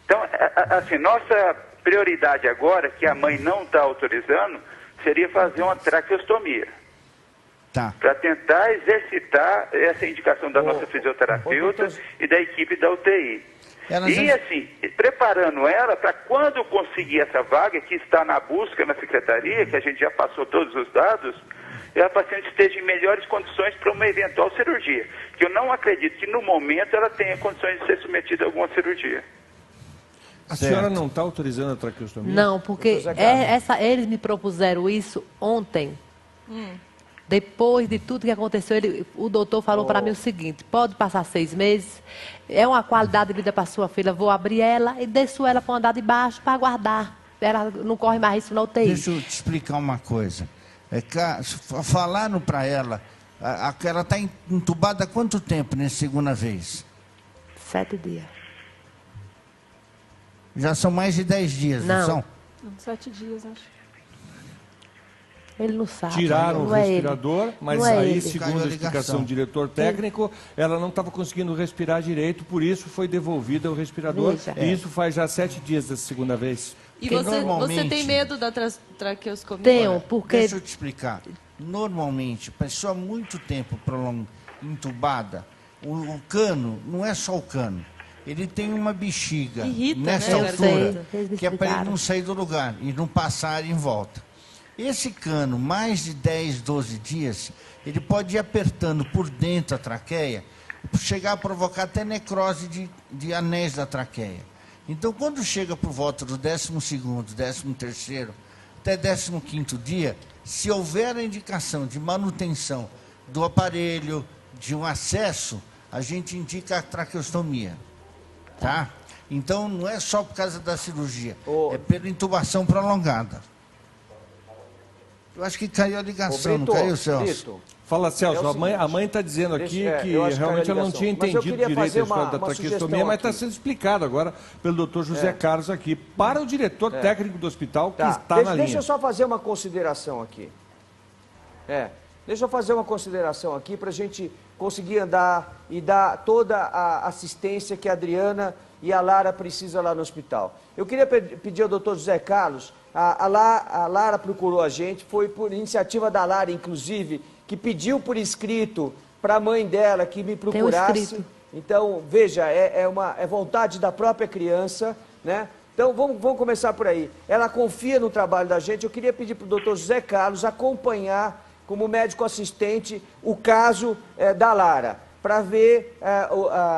Então, assim, nossa prioridade agora, que a mãe não está autorizando, seria fazer uma traqueostomia. Tá. Para tentar exercitar essa indicação da nossa fisioterapeuta e da equipe da UTI. Assim, preparando ela para quando conseguir essa vaga, que está na busca na secretaria, que a gente já passou todos os dados, a paciente esteja em melhores condições para uma eventual cirurgia. Que eu não acredito que no momento ela tenha condições de ser submetida a alguma cirurgia. A senhora não está autorizando a traqueostomia? Não, porque eles me propuseram isso ontem. Depois de tudo que aconteceu, o doutor falou para mim o seguinte: pode passar 6 meses, é uma qualidade de vida para sua filha, vou abrir ela e deixo ela para andar de baixo para aguardar. Ela não corre mais risco na UTI. Deixa eu te explicar uma coisa. Falaram para ela, ela está entubada há quanto tempo nessa segunda vez? 7 dias. Já são mais de 10 dias, não são? 7 dias, acho. Ele não sabe. Tiraram não o é respirador, ele. mas Não é aí, ele. segundo a explicação do diretor técnico, ela não estava conseguindo respirar direito, por isso foi devolvida o respirador. Veja. E isso faz já 7 dias dessa segunda vez. E Porque você tem medo da traqueostomia? Tenho, porque... Deixa eu te explicar. Normalmente, pessoa muito tempo entubada, o cano, não é só o cano, ele tem uma bexiga Irrita, nessa né, altura, Eles me que é para ele explicaram. não sair do lugar e não passar em volta. Esse cano, mais de 10, 12 dias, ele pode ir apertando por dentro a traqueia, chegar a provocar até necrose de anéis da traqueia. Então, quando chega por volta do 12º, 13º, até 15º dia, se houver a indicação de manutenção do aparelho, de um acesso, a gente indica a traqueostomia, tá? Então, não é só por causa da cirurgia, é pela intubação prolongada. Eu acho que caiu a ligação, não caiu, Celso? Fala, Celso, É a mãe está dizendo aqui que eu acho que realmente caiu a ela não tinha ligação. Mas eu entendido queria direito a fazer história da uma traqueostomia, sugestão mas está aqui. sendo explicado agora pelo doutor José Carlos aqui, para o diretor técnico do hospital que está na linha. Deixa eu só fazer uma consideração aqui. Deixa eu fazer uma consideração aqui para a gente conseguir andar e dar toda a assistência que a Adriana e a Lara precisam lá no hospital. Eu queria pedir ao doutor José Carlos, a Lara procurou a gente, foi por iniciativa da Lara, inclusive, que pediu por escrito para a mãe dela que me procurasse. Então, veja, é vontade da própria criança, né? Então, vamos começar por aí. Ela confia no trabalho da gente. Eu queria pedir para o doutor José Carlos acompanhar, como médico assistente, o caso da Lara, para ver,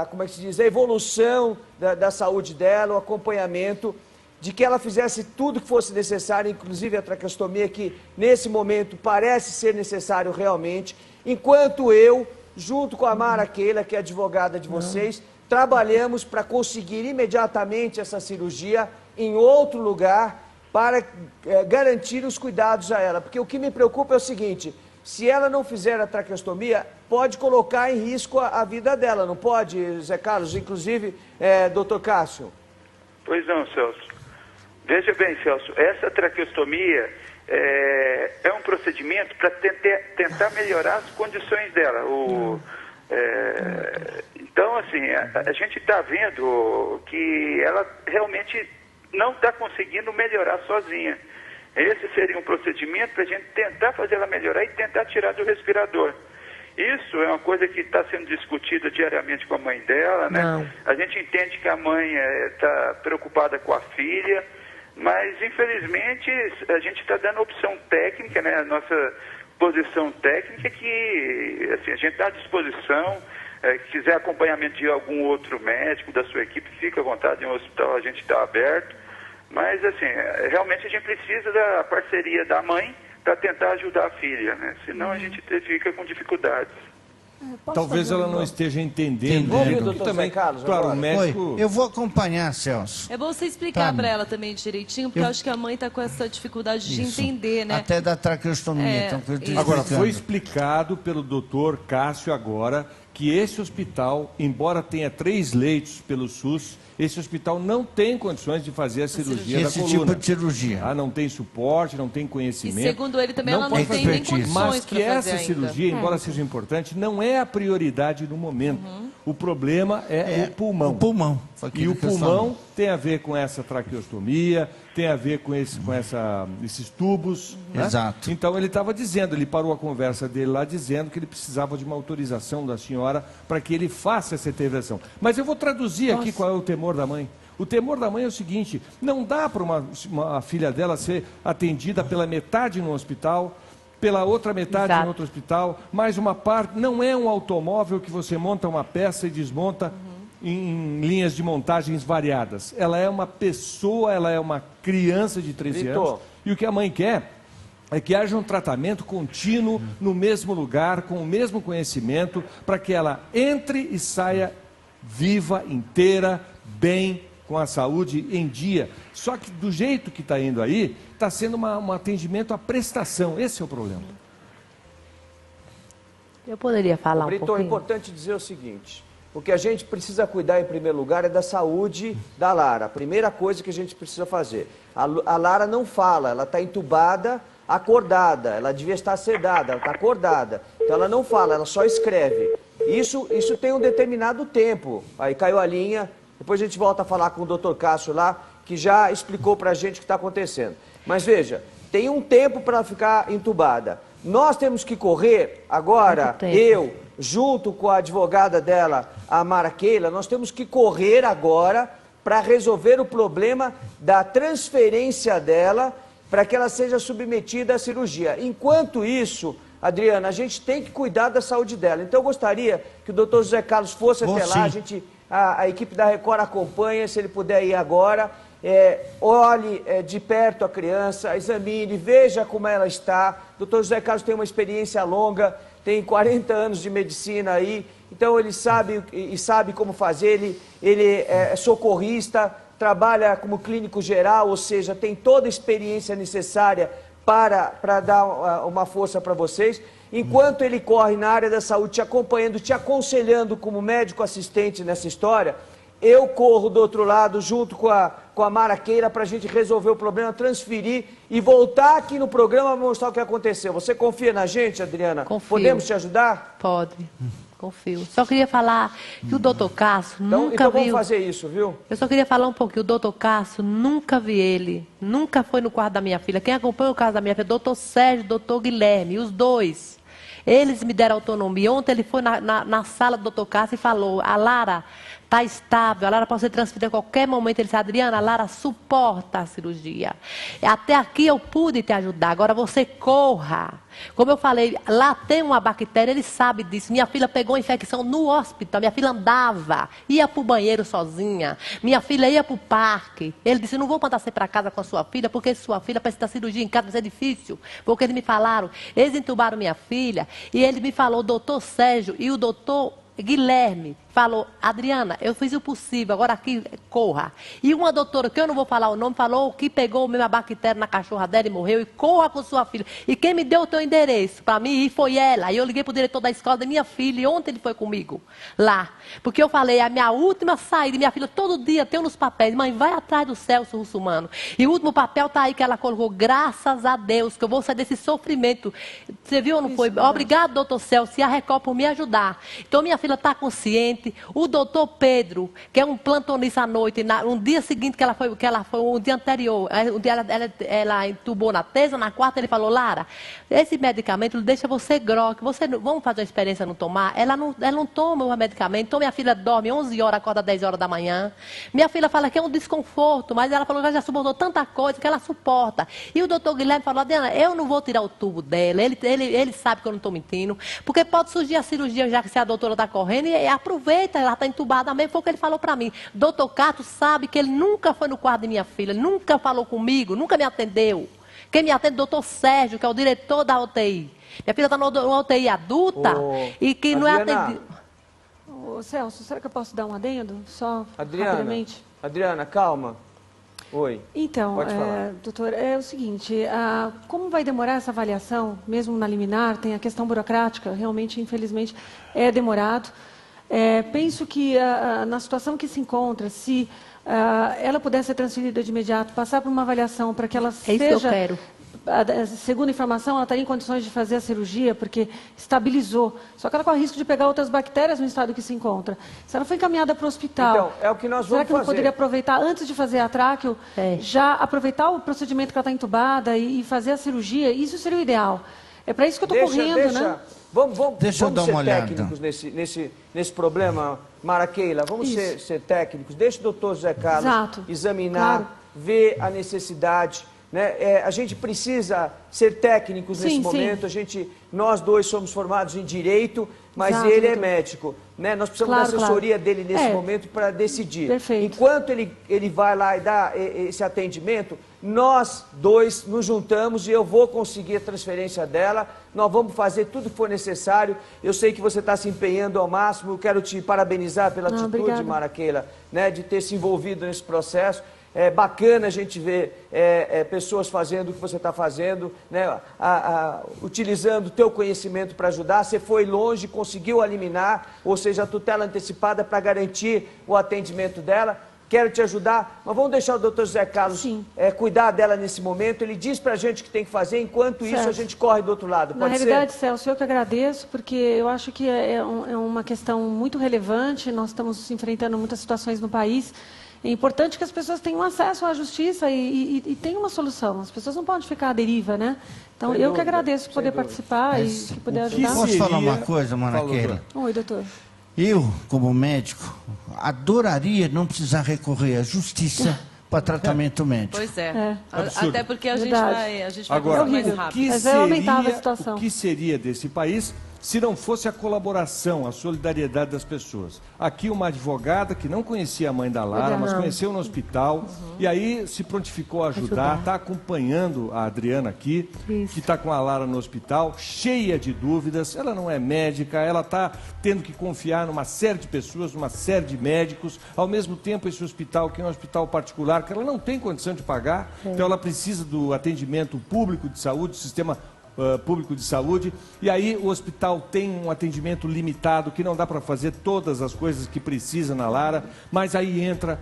como é que se diz, a evolução da saúde dela, o acompanhamento, de que ela fizesse tudo que fosse necessário, inclusive a traqueostomia, que nesse momento parece ser necessário realmente, enquanto eu, junto com a Mara Keila, que é advogada de vocês, trabalhamos para conseguir imediatamente essa cirurgia em outro lugar para garantir os cuidados a ela. Porque o que me preocupa é o seguinte, se ela não fizer a traqueostomia, pode colocar em risco a vida dela, não pode, Zé Carlos? Inclusive, doutor Cássio. Pois não, Celso. Veja bem, Celso, essa traqueostomia é um procedimento para tentar melhorar as condições dela. Então, assim, a gente está vendo que ela realmente não está conseguindo melhorar sozinha. Esse seria um procedimento para a gente tentar fazer ela melhorar e tentar tirar do respirador. Isso é uma coisa que está sendo discutida diariamente com a mãe dela, né? Não. A gente entende que a mãe está preocupada com a filha, mas, infelizmente, a gente está dando opção técnica, né? A nossa posição técnica é que assim, a gente está à disposição. Quiser acompanhamento de algum outro médico da sua equipe, fica à vontade, no hospital a gente está aberto. Mas, assim, realmente a gente precisa da parceria da mãe para tentar ajudar a filha, né? Senão a gente fica com dificuldades. Talvez ela não esteja entendendo. Doutor Também, Carlos, claro, agora. o médico... Eu vou acompanhar, Celso. É bom você explicar para ela também direitinho, porque eu acho que a mãe está com essa dificuldade de entender, né? Até da traqueostomia. Então, que eu tô Agora, explicando. foi explicado pelo doutor Cássio agora que esse hospital, embora tenha 3 leitos pelo SUS, esse hospital não tem condições de fazer a cirurgia da esse coluna. tipo de cirurgia. Não tem suporte, não tem E conhecimento. segundo ele também, ela não pode tem fazer. nem condições Mas que para fazer essa cirurgia, embora seja importante, não é a prioridade no momento. O problema é o pulmão. O pulmão. Foi E aquilo o que eu pulmão falei. tem a ver com essa traqueostomia, tem a ver com, esses tubos. Né? Exato. Então ele estava dizendo, ele parou a conversa dele lá dizendo que ele precisava de uma autorização da senhora para que ele faça essa intervenção. Mas eu vou traduzir aqui qual é o temor da mãe. O temor da mãe é o seguinte, não dá para uma filha dela ser atendida pela metade no hospital, pela outra metade em outro hospital, mais uma parte, não é um automóvel que você monta uma peça e desmonta em linhas de montagens variadas. Ela é uma pessoa, ela é uma criança de 13 anos, e o que a mãe quer é que haja um tratamento contínuo no mesmo lugar, com o mesmo conhecimento, para que ela entre e saia viva, inteira, bem, com a saúde em dia. Só que do jeito que está indo aí, está sendo um atendimento à prestação. Esse é o problema. Eu poderia falar Brito, um pouquinho? é importante dizer o seguinte, o que a gente precisa cuidar em primeiro lugar é da saúde da Lara. A primeira coisa que a gente precisa fazer. A Lara não fala, ela está entubada acordada, ela devia estar sedada, ela está acordada. Então ela não fala, ela só escreve. Isso tem um determinado tempo. Aí caiu a linha, depois a gente volta a falar com o Dr. Cássio lá, que já explicou pra gente o que está acontecendo. Mas veja, tem um tempo para ficar entubada. Nós temos que correr agora, eu, junto com a advogada dela, a Mara Keila, nós temos que correr agora para resolver o problema da transferência dela para que ela seja submetida à cirurgia. Enquanto isso, Adriana, a gente tem que cuidar da saúde dela. Então eu gostaria que o doutor José Carlos fosse até lá, a equipe da Record acompanha, se ele puder ir agora. Olhe de perto a criança, examine, veja como ela está. O doutor José Carlos tem uma experiência longa, tem 40 anos de medicina aí, então ele sabe como fazer, ele é socorrista, trabalha como clínico geral, ou seja, tem toda a experiência necessária para dar uma força para vocês. Enquanto ele corre na área da saúde, te acompanhando, te aconselhando como médico assistente nessa história, eu corro do outro lado junto com a Mara Keila para a gente resolver o problema, transferir e voltar aqui no programa para mostrar o que aconteceu. Você confia na gente, Adriana? Confio. Podemos te ajudar? Pode, confio. Só queria falar que o doutor Cássio nunca viu... Então vamos fazer isso, viu? Eu só queria falar um pouquinho. O doutor Cássio, nunca vi ele, nunca foi no quarto da minha filha. Quem acompanha o caso da minha filha, doutor Sérgio, doutor Guilherme, os dois. Eles me deram autonomia. Ontem ele foi na sala do doutor Cássio e falou, a Lara está estável, a Lara pode ser transferida a qualquer momento. Ele disse, Adriana, a Lara suporta a cirurgia. Até aqui eu pude te ajudar, agora você corra. Como eu falei, lá tem uma bactéria, ele sabe disso. Minha filha pegou infecção no hospital, minha filha andava, ia para o banheiro sozinha, minha filha ia para o parque. Ele disse, não vou mandar você para casa com a sua filha, porque sua filha precisa da cirurgia em casa, vai ser difícil. Porque eles me falaram, eles entubaram minha filha, e ele me falou, o doutor Sérgio e o doutor Guilherme falou, Adriana, eu fiz o possível, agora aqui, corra. E uma doutora, que eu não vou falar o nome, falou que pegou uma bactéria na cachorra dela e morreu, e corra com sua filha. E quem me deu o teu endereço para mim e foi ela. E eu liguei para o diretor da escola da minha filha, e ontem ele foi comigo, lá. Porque eu falei, a minha última saída, minha filha todo dia tem nos papéis, mãe, vai atrás do Celso Russomano. E o último papel está aí que ela colocou, graças a Deus, que eu vou sair desse sofrimento. Você viu ou não foi? Obrigado, doutor Celso, e a Record por me ajudar. Então minha filha está consciente. O doutor Pedro, que é um plantonista à noite, no dia seguinte que ela foi, o dia anterior, um dia ela entubou na terça, na quarta ele falou, Lara, esse medicamento deixa você grogue, vamos fazer uma experiência não tomar? Ela não toma o medicamento, então minha filha dorme 11 horas, acorda 10 horas da manhã. Minha filha fala que é um desconforto, mas ela falou que já suportou tanta coisa que ela suporta. E o doutor Guilherme falou, Adriana, eu não vou tirar o tubo dela, ele sabe que eu não estou mentindo, porque pode surgir a cirurgia já que se a doutora está correndo, e aproveita, ela está entubada mesmo, foi o que ele falou para mim. Doutor Cato sabe que ele nunca foi no quarto de minha filha, nunca falou comigo, nunca me atendeu. Quem me atende é o doutor Sérgio, que é o diretor da UTI. Minha filha está numa UTI adulta e que não é atendido. Celso, será que eu posso dar um adendo? Só Adriana, rapidamente. Adriana, calma. Oi. Então, doutor, é o seguinte, como vai demorar essa avaliação, mesmo na liminar, tem a questão burocrática, realmente, infelizmente, é demorado. Penso que na situação que se encontra, se ela puder ser transferida de imediato, passar por uma avaliação para que ela seja... É isso que eu quero. Segundo a informação, ela estaria em condições de fazer a cirurgia, porque estabilizou. Só que ela corre risco de pegar outras bactérias no estado que se encontra. Se ela foi encaminhada para o hospital... Então, é o que nós vamos fazer. Será que não poderia aproveitar, antes de fazer a tráqueo, já aproveitar o procedimento que ela está entubada e fazer a cirurgia? Isso seria o ideal. É para isso que eu estou correndo, né? Vamos eu dar uma olhada. Técnicos nesse problema, Mara Keila. Vamos ser técnicos. Deixa o doutor José Carlos examinar, ver a necessidade. Né? A gente precisa ser técnicos nesse momento. Nós dois somos formados em Direito, mas ele é médico. Né? Nós precisamos da assessoria dele nesse momento para decidir. Perfeito. Enquanto ele vai lá e dá esse atendimento, nós dois nos juntamos e eu vou conseguir a transferência dela. Nós vamos fazer tudo que for necessário. Eu sei que você está se empenhando ao máximo. Eu quero te parabenizar pela atitude, Mara Keila, né, de ter se envolvido nesse processo. É bacana a gente ver pessoas fazendo o que você está fazendo, né? Utilizando o teu conhecimento para ajudar. Você foi longe, conseguiu eliminar, ou seja, a tutela antecipada para garantir o atendimento dela. quero te ajudar, mas vamos deixar o doutor José Carlos cuidar dela nesse momento. Ele diz pra gente o que tem que fazer, enquanto isso a gente corre do outro lado. Pode Na realidade, Celso, eu que agradeço, porque eu acho que é uma questão muito relevante, nós estamos enfrentando muitas situações no país. É importante que as pessoas tenham acesso à justiça e tenham uma solução. As pessoas não podem ficar à deriva, né? Então, eu que agradeço por poder participar e poder ajudar. Posso falar uma coisa, Maraquela? Oi, doutor. Eu, como médico, adoraria não precisar recorrer à justiça para tratamento médico. Pois é. Até porque a gente vai Agora, mais rápido. Mas vai aumentar a situação. O que seria desse país se não fosse a colaboração, a solidariedade das pessoas? Aqui uma advogada que não conhecia a mãe da Lara, mas conheceu no hospital, e aí se prontificou a ajudar, está acompanhando a Adriana aqui, que está com a Lara no hospital, cheia de dúvidas. Ela não é médica, ela está tendo que confiar numa série de pessoas, numa série de médicos, ao mesmo tempo esse hospital, que é um hospital particular, que ela não tem condição de pagar, então ela precisa do atendimento público de saúde, sistema público de saúde, e aí o hospital tem um atendimento limitado, que não dá para fazer todas as coisas que precisa na Lara, mas aí entra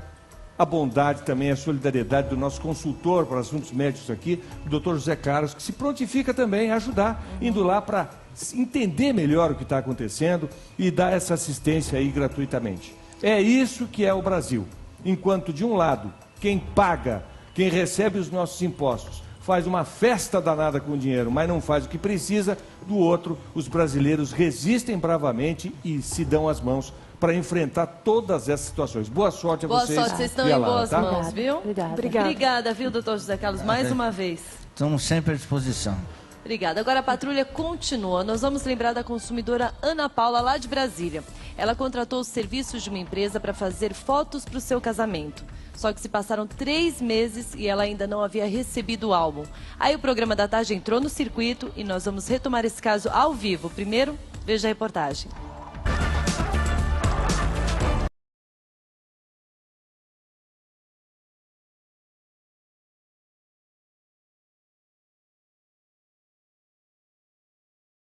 a bondade também, a solidariedade do nosso consultor para assuntos médicos aqui, o doutor José Carlos, que se prontifica também a ajudar, indo lá para entender melhor o que está acontecendo e dar essa assistência aí gratuitamente. É isso que é o Brasil. Enquanto, de um lado, quem paga, quem recebe os nossos impostos, faz uma festa danada com o dinheiro, mas não faz o que precisa, do outro, os brasileiros resistem bravamente e se dão as mãos para enfrentar todas essas situações. Boa sorte a vocês. Boa sorte, vocês estão em boas mãos, viu? Obrigada. Obrigada, viu, doutor José Carlos, mais uma vez. Estamos sempre à disposição. Obrigada. Agora a patrulha continua. Nós vamos lembrar da consumidora Ana Paula, lá de Brasília. Ela contratou os serviços de uma empresa para fazer fotos para o seu casamento. Só que se passaram 3 meses e ela ainda não havia recebido o álbum. Aí o programa da tarde entrou no circuito e nós vamos retomar esse caso ao vivo. Primeiro, veja a reportagem.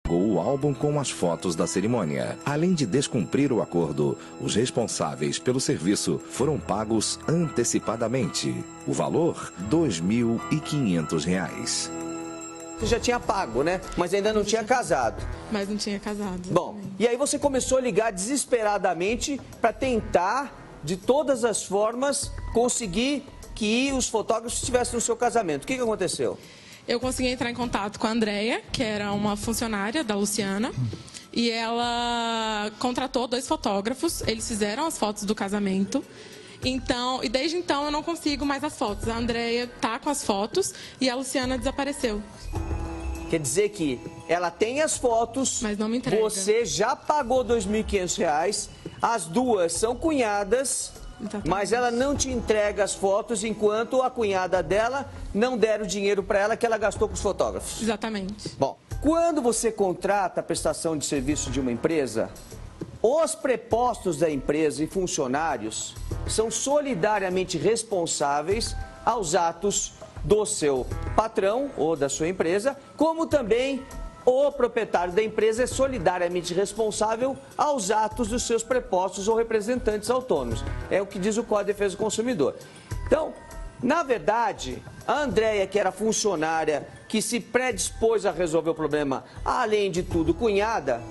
O álbum com as fotos da cerimônia. Além de descumprir o acordo, os responsáveis pelo serviço foram pagos antecipadamente. O valor, R$ 2.500. Você já tinha pago, né? Mas ainda não tinha casado. Mas não tinha casado. Bom, e aí você começou a ligar desesperadamente para tentar, de todas as formas, conseguir que os fotógrafos estivessem no seu casamento. O que aconteceu? Eu consegui entrar em contato com a Andrea, que era uma funcionária da Luciana, e ela contratou 2 fotógrafos, eles fizeram as fotos do casamento. Então, e desde então eu não consigo mais as fotos. A Andrea tá com as fotos e a Luciana desapareceu. Quer dizer que ela tem as fotos, mas não me entrega. Você já pagou R$ 2.500, as duas são cunhadas. Exatamente. Mas ela não te entrega as fotos enquanto a cunhada dela não der o dinheiro para ela que ela gastou com os fotógrafos. Exatamente. Bom, quando você contrata a prestação de serviço de uma empresa, os prepostos da empresa e funcionários são solidariamente responsáveis aos atos do seu patrão ou da sua empresa, como também o proprietário da empresa é solidariamente responsável aos atos dos seus prepostos ou representantes autônomos. É o que diz o Código de Defesa do Consumidor. Então, na verdade, a Andrea, que era funcionária, que se predispôs a resolver o problema, além de tudo, cunhada,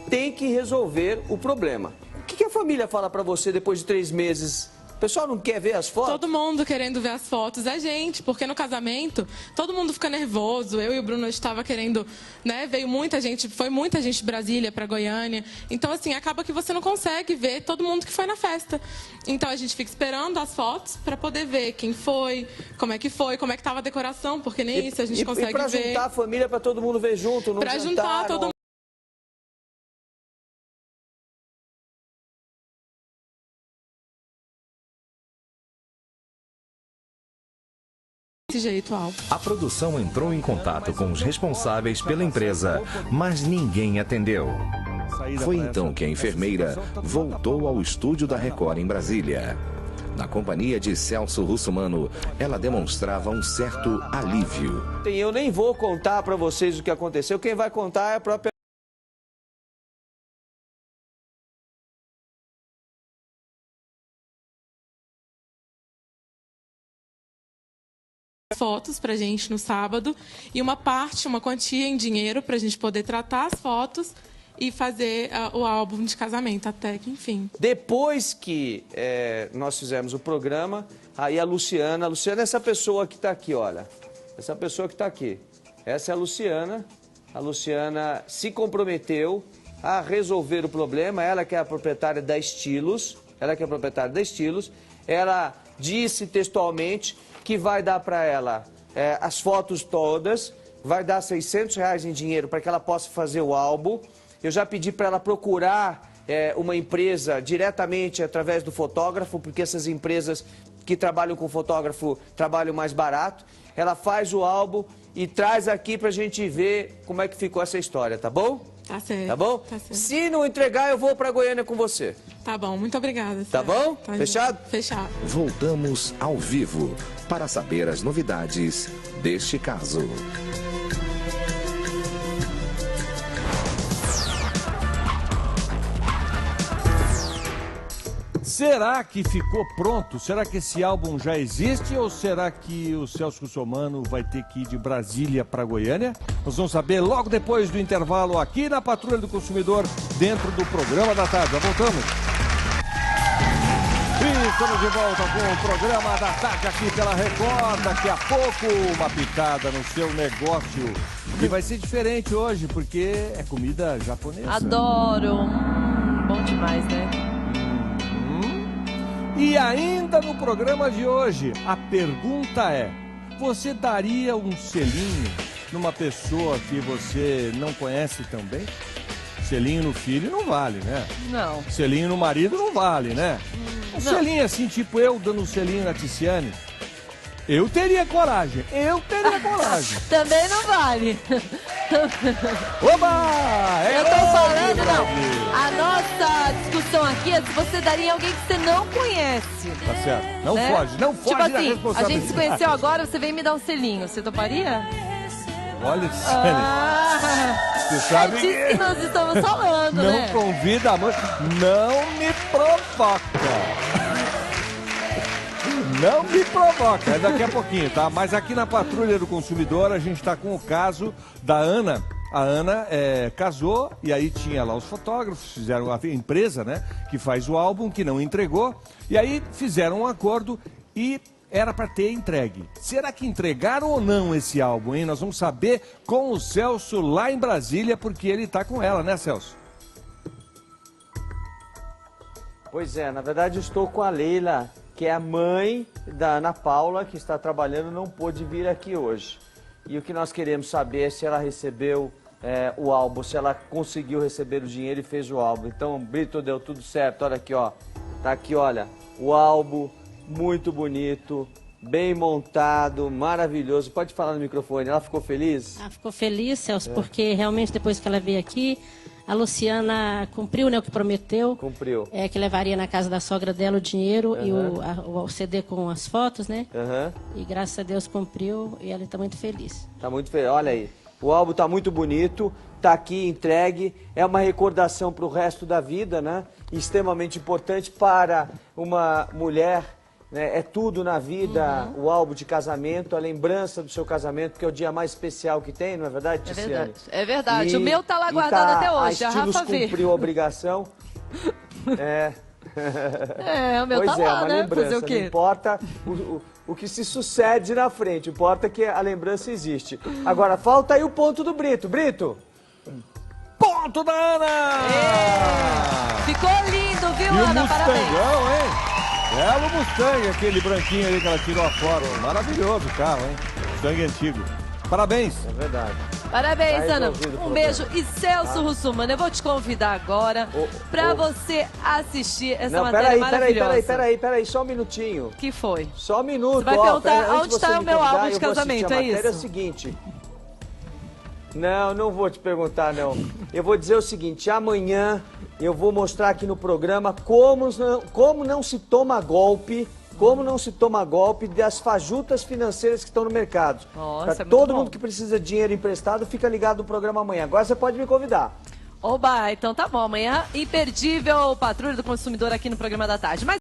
tem que resolver o problema. O que a família fala para você depois de 3 meses? O pessoal não quer ver as fotos? Todo mundo querendo ver as fotos, é gente, porque no casamento todo mundo fica nervoso. Eu e o Bruno estava querendo, né? Veio muita gente, foi muita gente de Brasília para Goiânia. Então, assim, acaba que você não consegue ver todo mundo que foi na festa. Então, a gente fica esperando as fotos para poder ver quem foi, como é que estava a decoração, porque nem isso a gente consegue ver. E para juntar a família, para todo mundo ver junto, não para juntar todo mundo. Desse jeito, a produção entrou em contato com os responsáveis pela empresa, mas ninguém atendeu. Foi então que a enfermeira voltou ao estúdio da Record em Brasília. Na companhia de Celso Russomano, ela demonstrava um certo alívio. Eu nem vou contar para vocês o que aconteceu, quem vai contar é a própria fotos pra gente no sábado e uma quantia em dinheiro pra gente poder tratar as fotos e fazer o álbum de casamento, até que, enfim. Depois que nós fizemos o programa, aí a Luciana é essa pessoa que está aqui, olha. Essa pessoa que está aqui. Essa é a Luciana. A Luciana se comprometeu a resolver o problema. Ela que é a proprietária da Estilos. Ela disse textualmente que vai dar para ela as fotos todas, vai dar R$600 em dinheiro para que ela possa fazer o álbum. Eu já pedi para ela procurar uma empresa diretamente através do fotógrafo, porque essas empresas que trabalham com fotógrafo trabalham mais barato. Ela faz o álbum e traz aqui pra gente ver como é que ficou essa história, tá bom? Tá certo. Tá bom? Tá certo. Se não entregar, eu vou pra Goiânia com você. Tá bom, muito obrigada. Tá bom? Tá Fechado? Fechado. Voltamos ao vivo para saber as novidades deste caso. Será que ficou pronto? Será que esse álbum já existe ou será que o Celso Russomano vai ter que ir de Brasília para Goiânia? Nós vamos saber logo depois do intervalo aqui na Patrulha do Consumidor, dentro do Programa da Tarde. Já voltamos. E estamos de volta com o Programa da Tarde aqui pela Record. Daqui a pouco uma pitada no seu negócio. E vai ser diferente hoje porque é comida japonesa. Adoro. Bom demais, né? E ainda no programa de hoje, a pergunta é: você daria um selinho numa pessoa que você não conhece tão bem? Selinho no filho não vale, né? Não. Selinho no marido não vale, né? Um selinho assim, tipo eu dando um selinho na Ticiane, eu teria coragem. Também não vale. Oba! Eu tô falando, não. A nossa discussão aqui é se você daria em alguém que você não conhece. Tá certo. Não né? foge da tipo assim, responsabilidade. a gente se conheceu agora, você vem me dar um selinho. Você toparia? Olha, Ticiane, você sabe é disso que nós estamos falando, não né? Convida a mãe, não me provoca. Não me provoca, é daqui a pouquinho, tá? Mas aqui na Patrulha do Consumidor a gente tá com o caso da Ana. A Ana casou e aí tinha lá os fotógrafos, fizeram a empresa, né, que faz o álbum, que não entregou. E aí fizeram um acordo e era para ter entregue. Será que entregaram ou não esse álbum, hein? Nós vamos saber com o Celso lá em Brasília, porque ele tá com ela, né, Celso? Pois é, na verdade eu estou com a Leila, que é a mãe da Ana Paula, que está trabalhando, não pôde vir aqui hoje. E o que nós queremos saber é se ela recebeu o álbum, se ela conseguiu receber o dinheiro e fez o álbum. Então, Brito, deu tudo certo. Olha aqui, ó. Tá aqui, olha, o álbum, muito bonito, bem montado, maravilhoso. Pode falar no microfone. Ela ficou feliz? Ela ficou feliz, Celso, porque realmente depois que ela veio aqui, a Luciana cumpriu, né, o que prometeu. Cumpriu. Que levaria na casa da sogra dela o dinheiro e o CD com as fotos, né? E graças a Deus cumpriu e ela está muito feliz. Está muito feliz. Olha aí, o álbum está muito bonito, está aqui entregue. É uma recordação para o resto da vida, né? Extremamente importante para uma mulher. É tudo na vida, o álbum de casamento, a lembrança do seu casamento, que é o dia mais especial que tem, não é verdade, Ticiane? É verdade. O meu tá lá guardado até hoje, a Rafa vê. Cumpriu a obrigação. O meu tá lá, uma né? lembrança. Fazer o quê? Não importa o que se sucede na frente, importa que a lembrança existe. Agora, falta aí o ponto do Brito. Brito! Ponto da Ana! Ficou lindo, viu, e Ana? O Parabéns. hein? Belo Mustang, aquele branquinho ali que ela tirou a foto. Maravilhoso o carro, hein? Mustang antigo. Parabéns. É verdade. Parabéns, Tá Ana. resolvido o Um problema. beijo. E Celso Russomano, eu vou te convidar agora para você assistir essa matéria maravilhosa. Peraí, só um minutinho. Que foi? Só um minuto. Você vai perguntar antes onde de está você o me meu convidar, álbum de eu vou assistir casamento, a é matéria. isso? É o seguinte. Não vou te perguntar, não. Eu vou dizer o seguinte, amanhã eu vou mostrar aqui no programa como não se toma golpe, das fajutas financeiras que estão no mercado. Nossa, Para é muito todo bom. mundo que precisa de dinheiro emprestado, fica ligado no programa amanhã. Agora você pode me convidar. Oba, então tá bom. Amanhã, imperdível Patrulha do Consumidor aqui no Programa da Tarde. Mas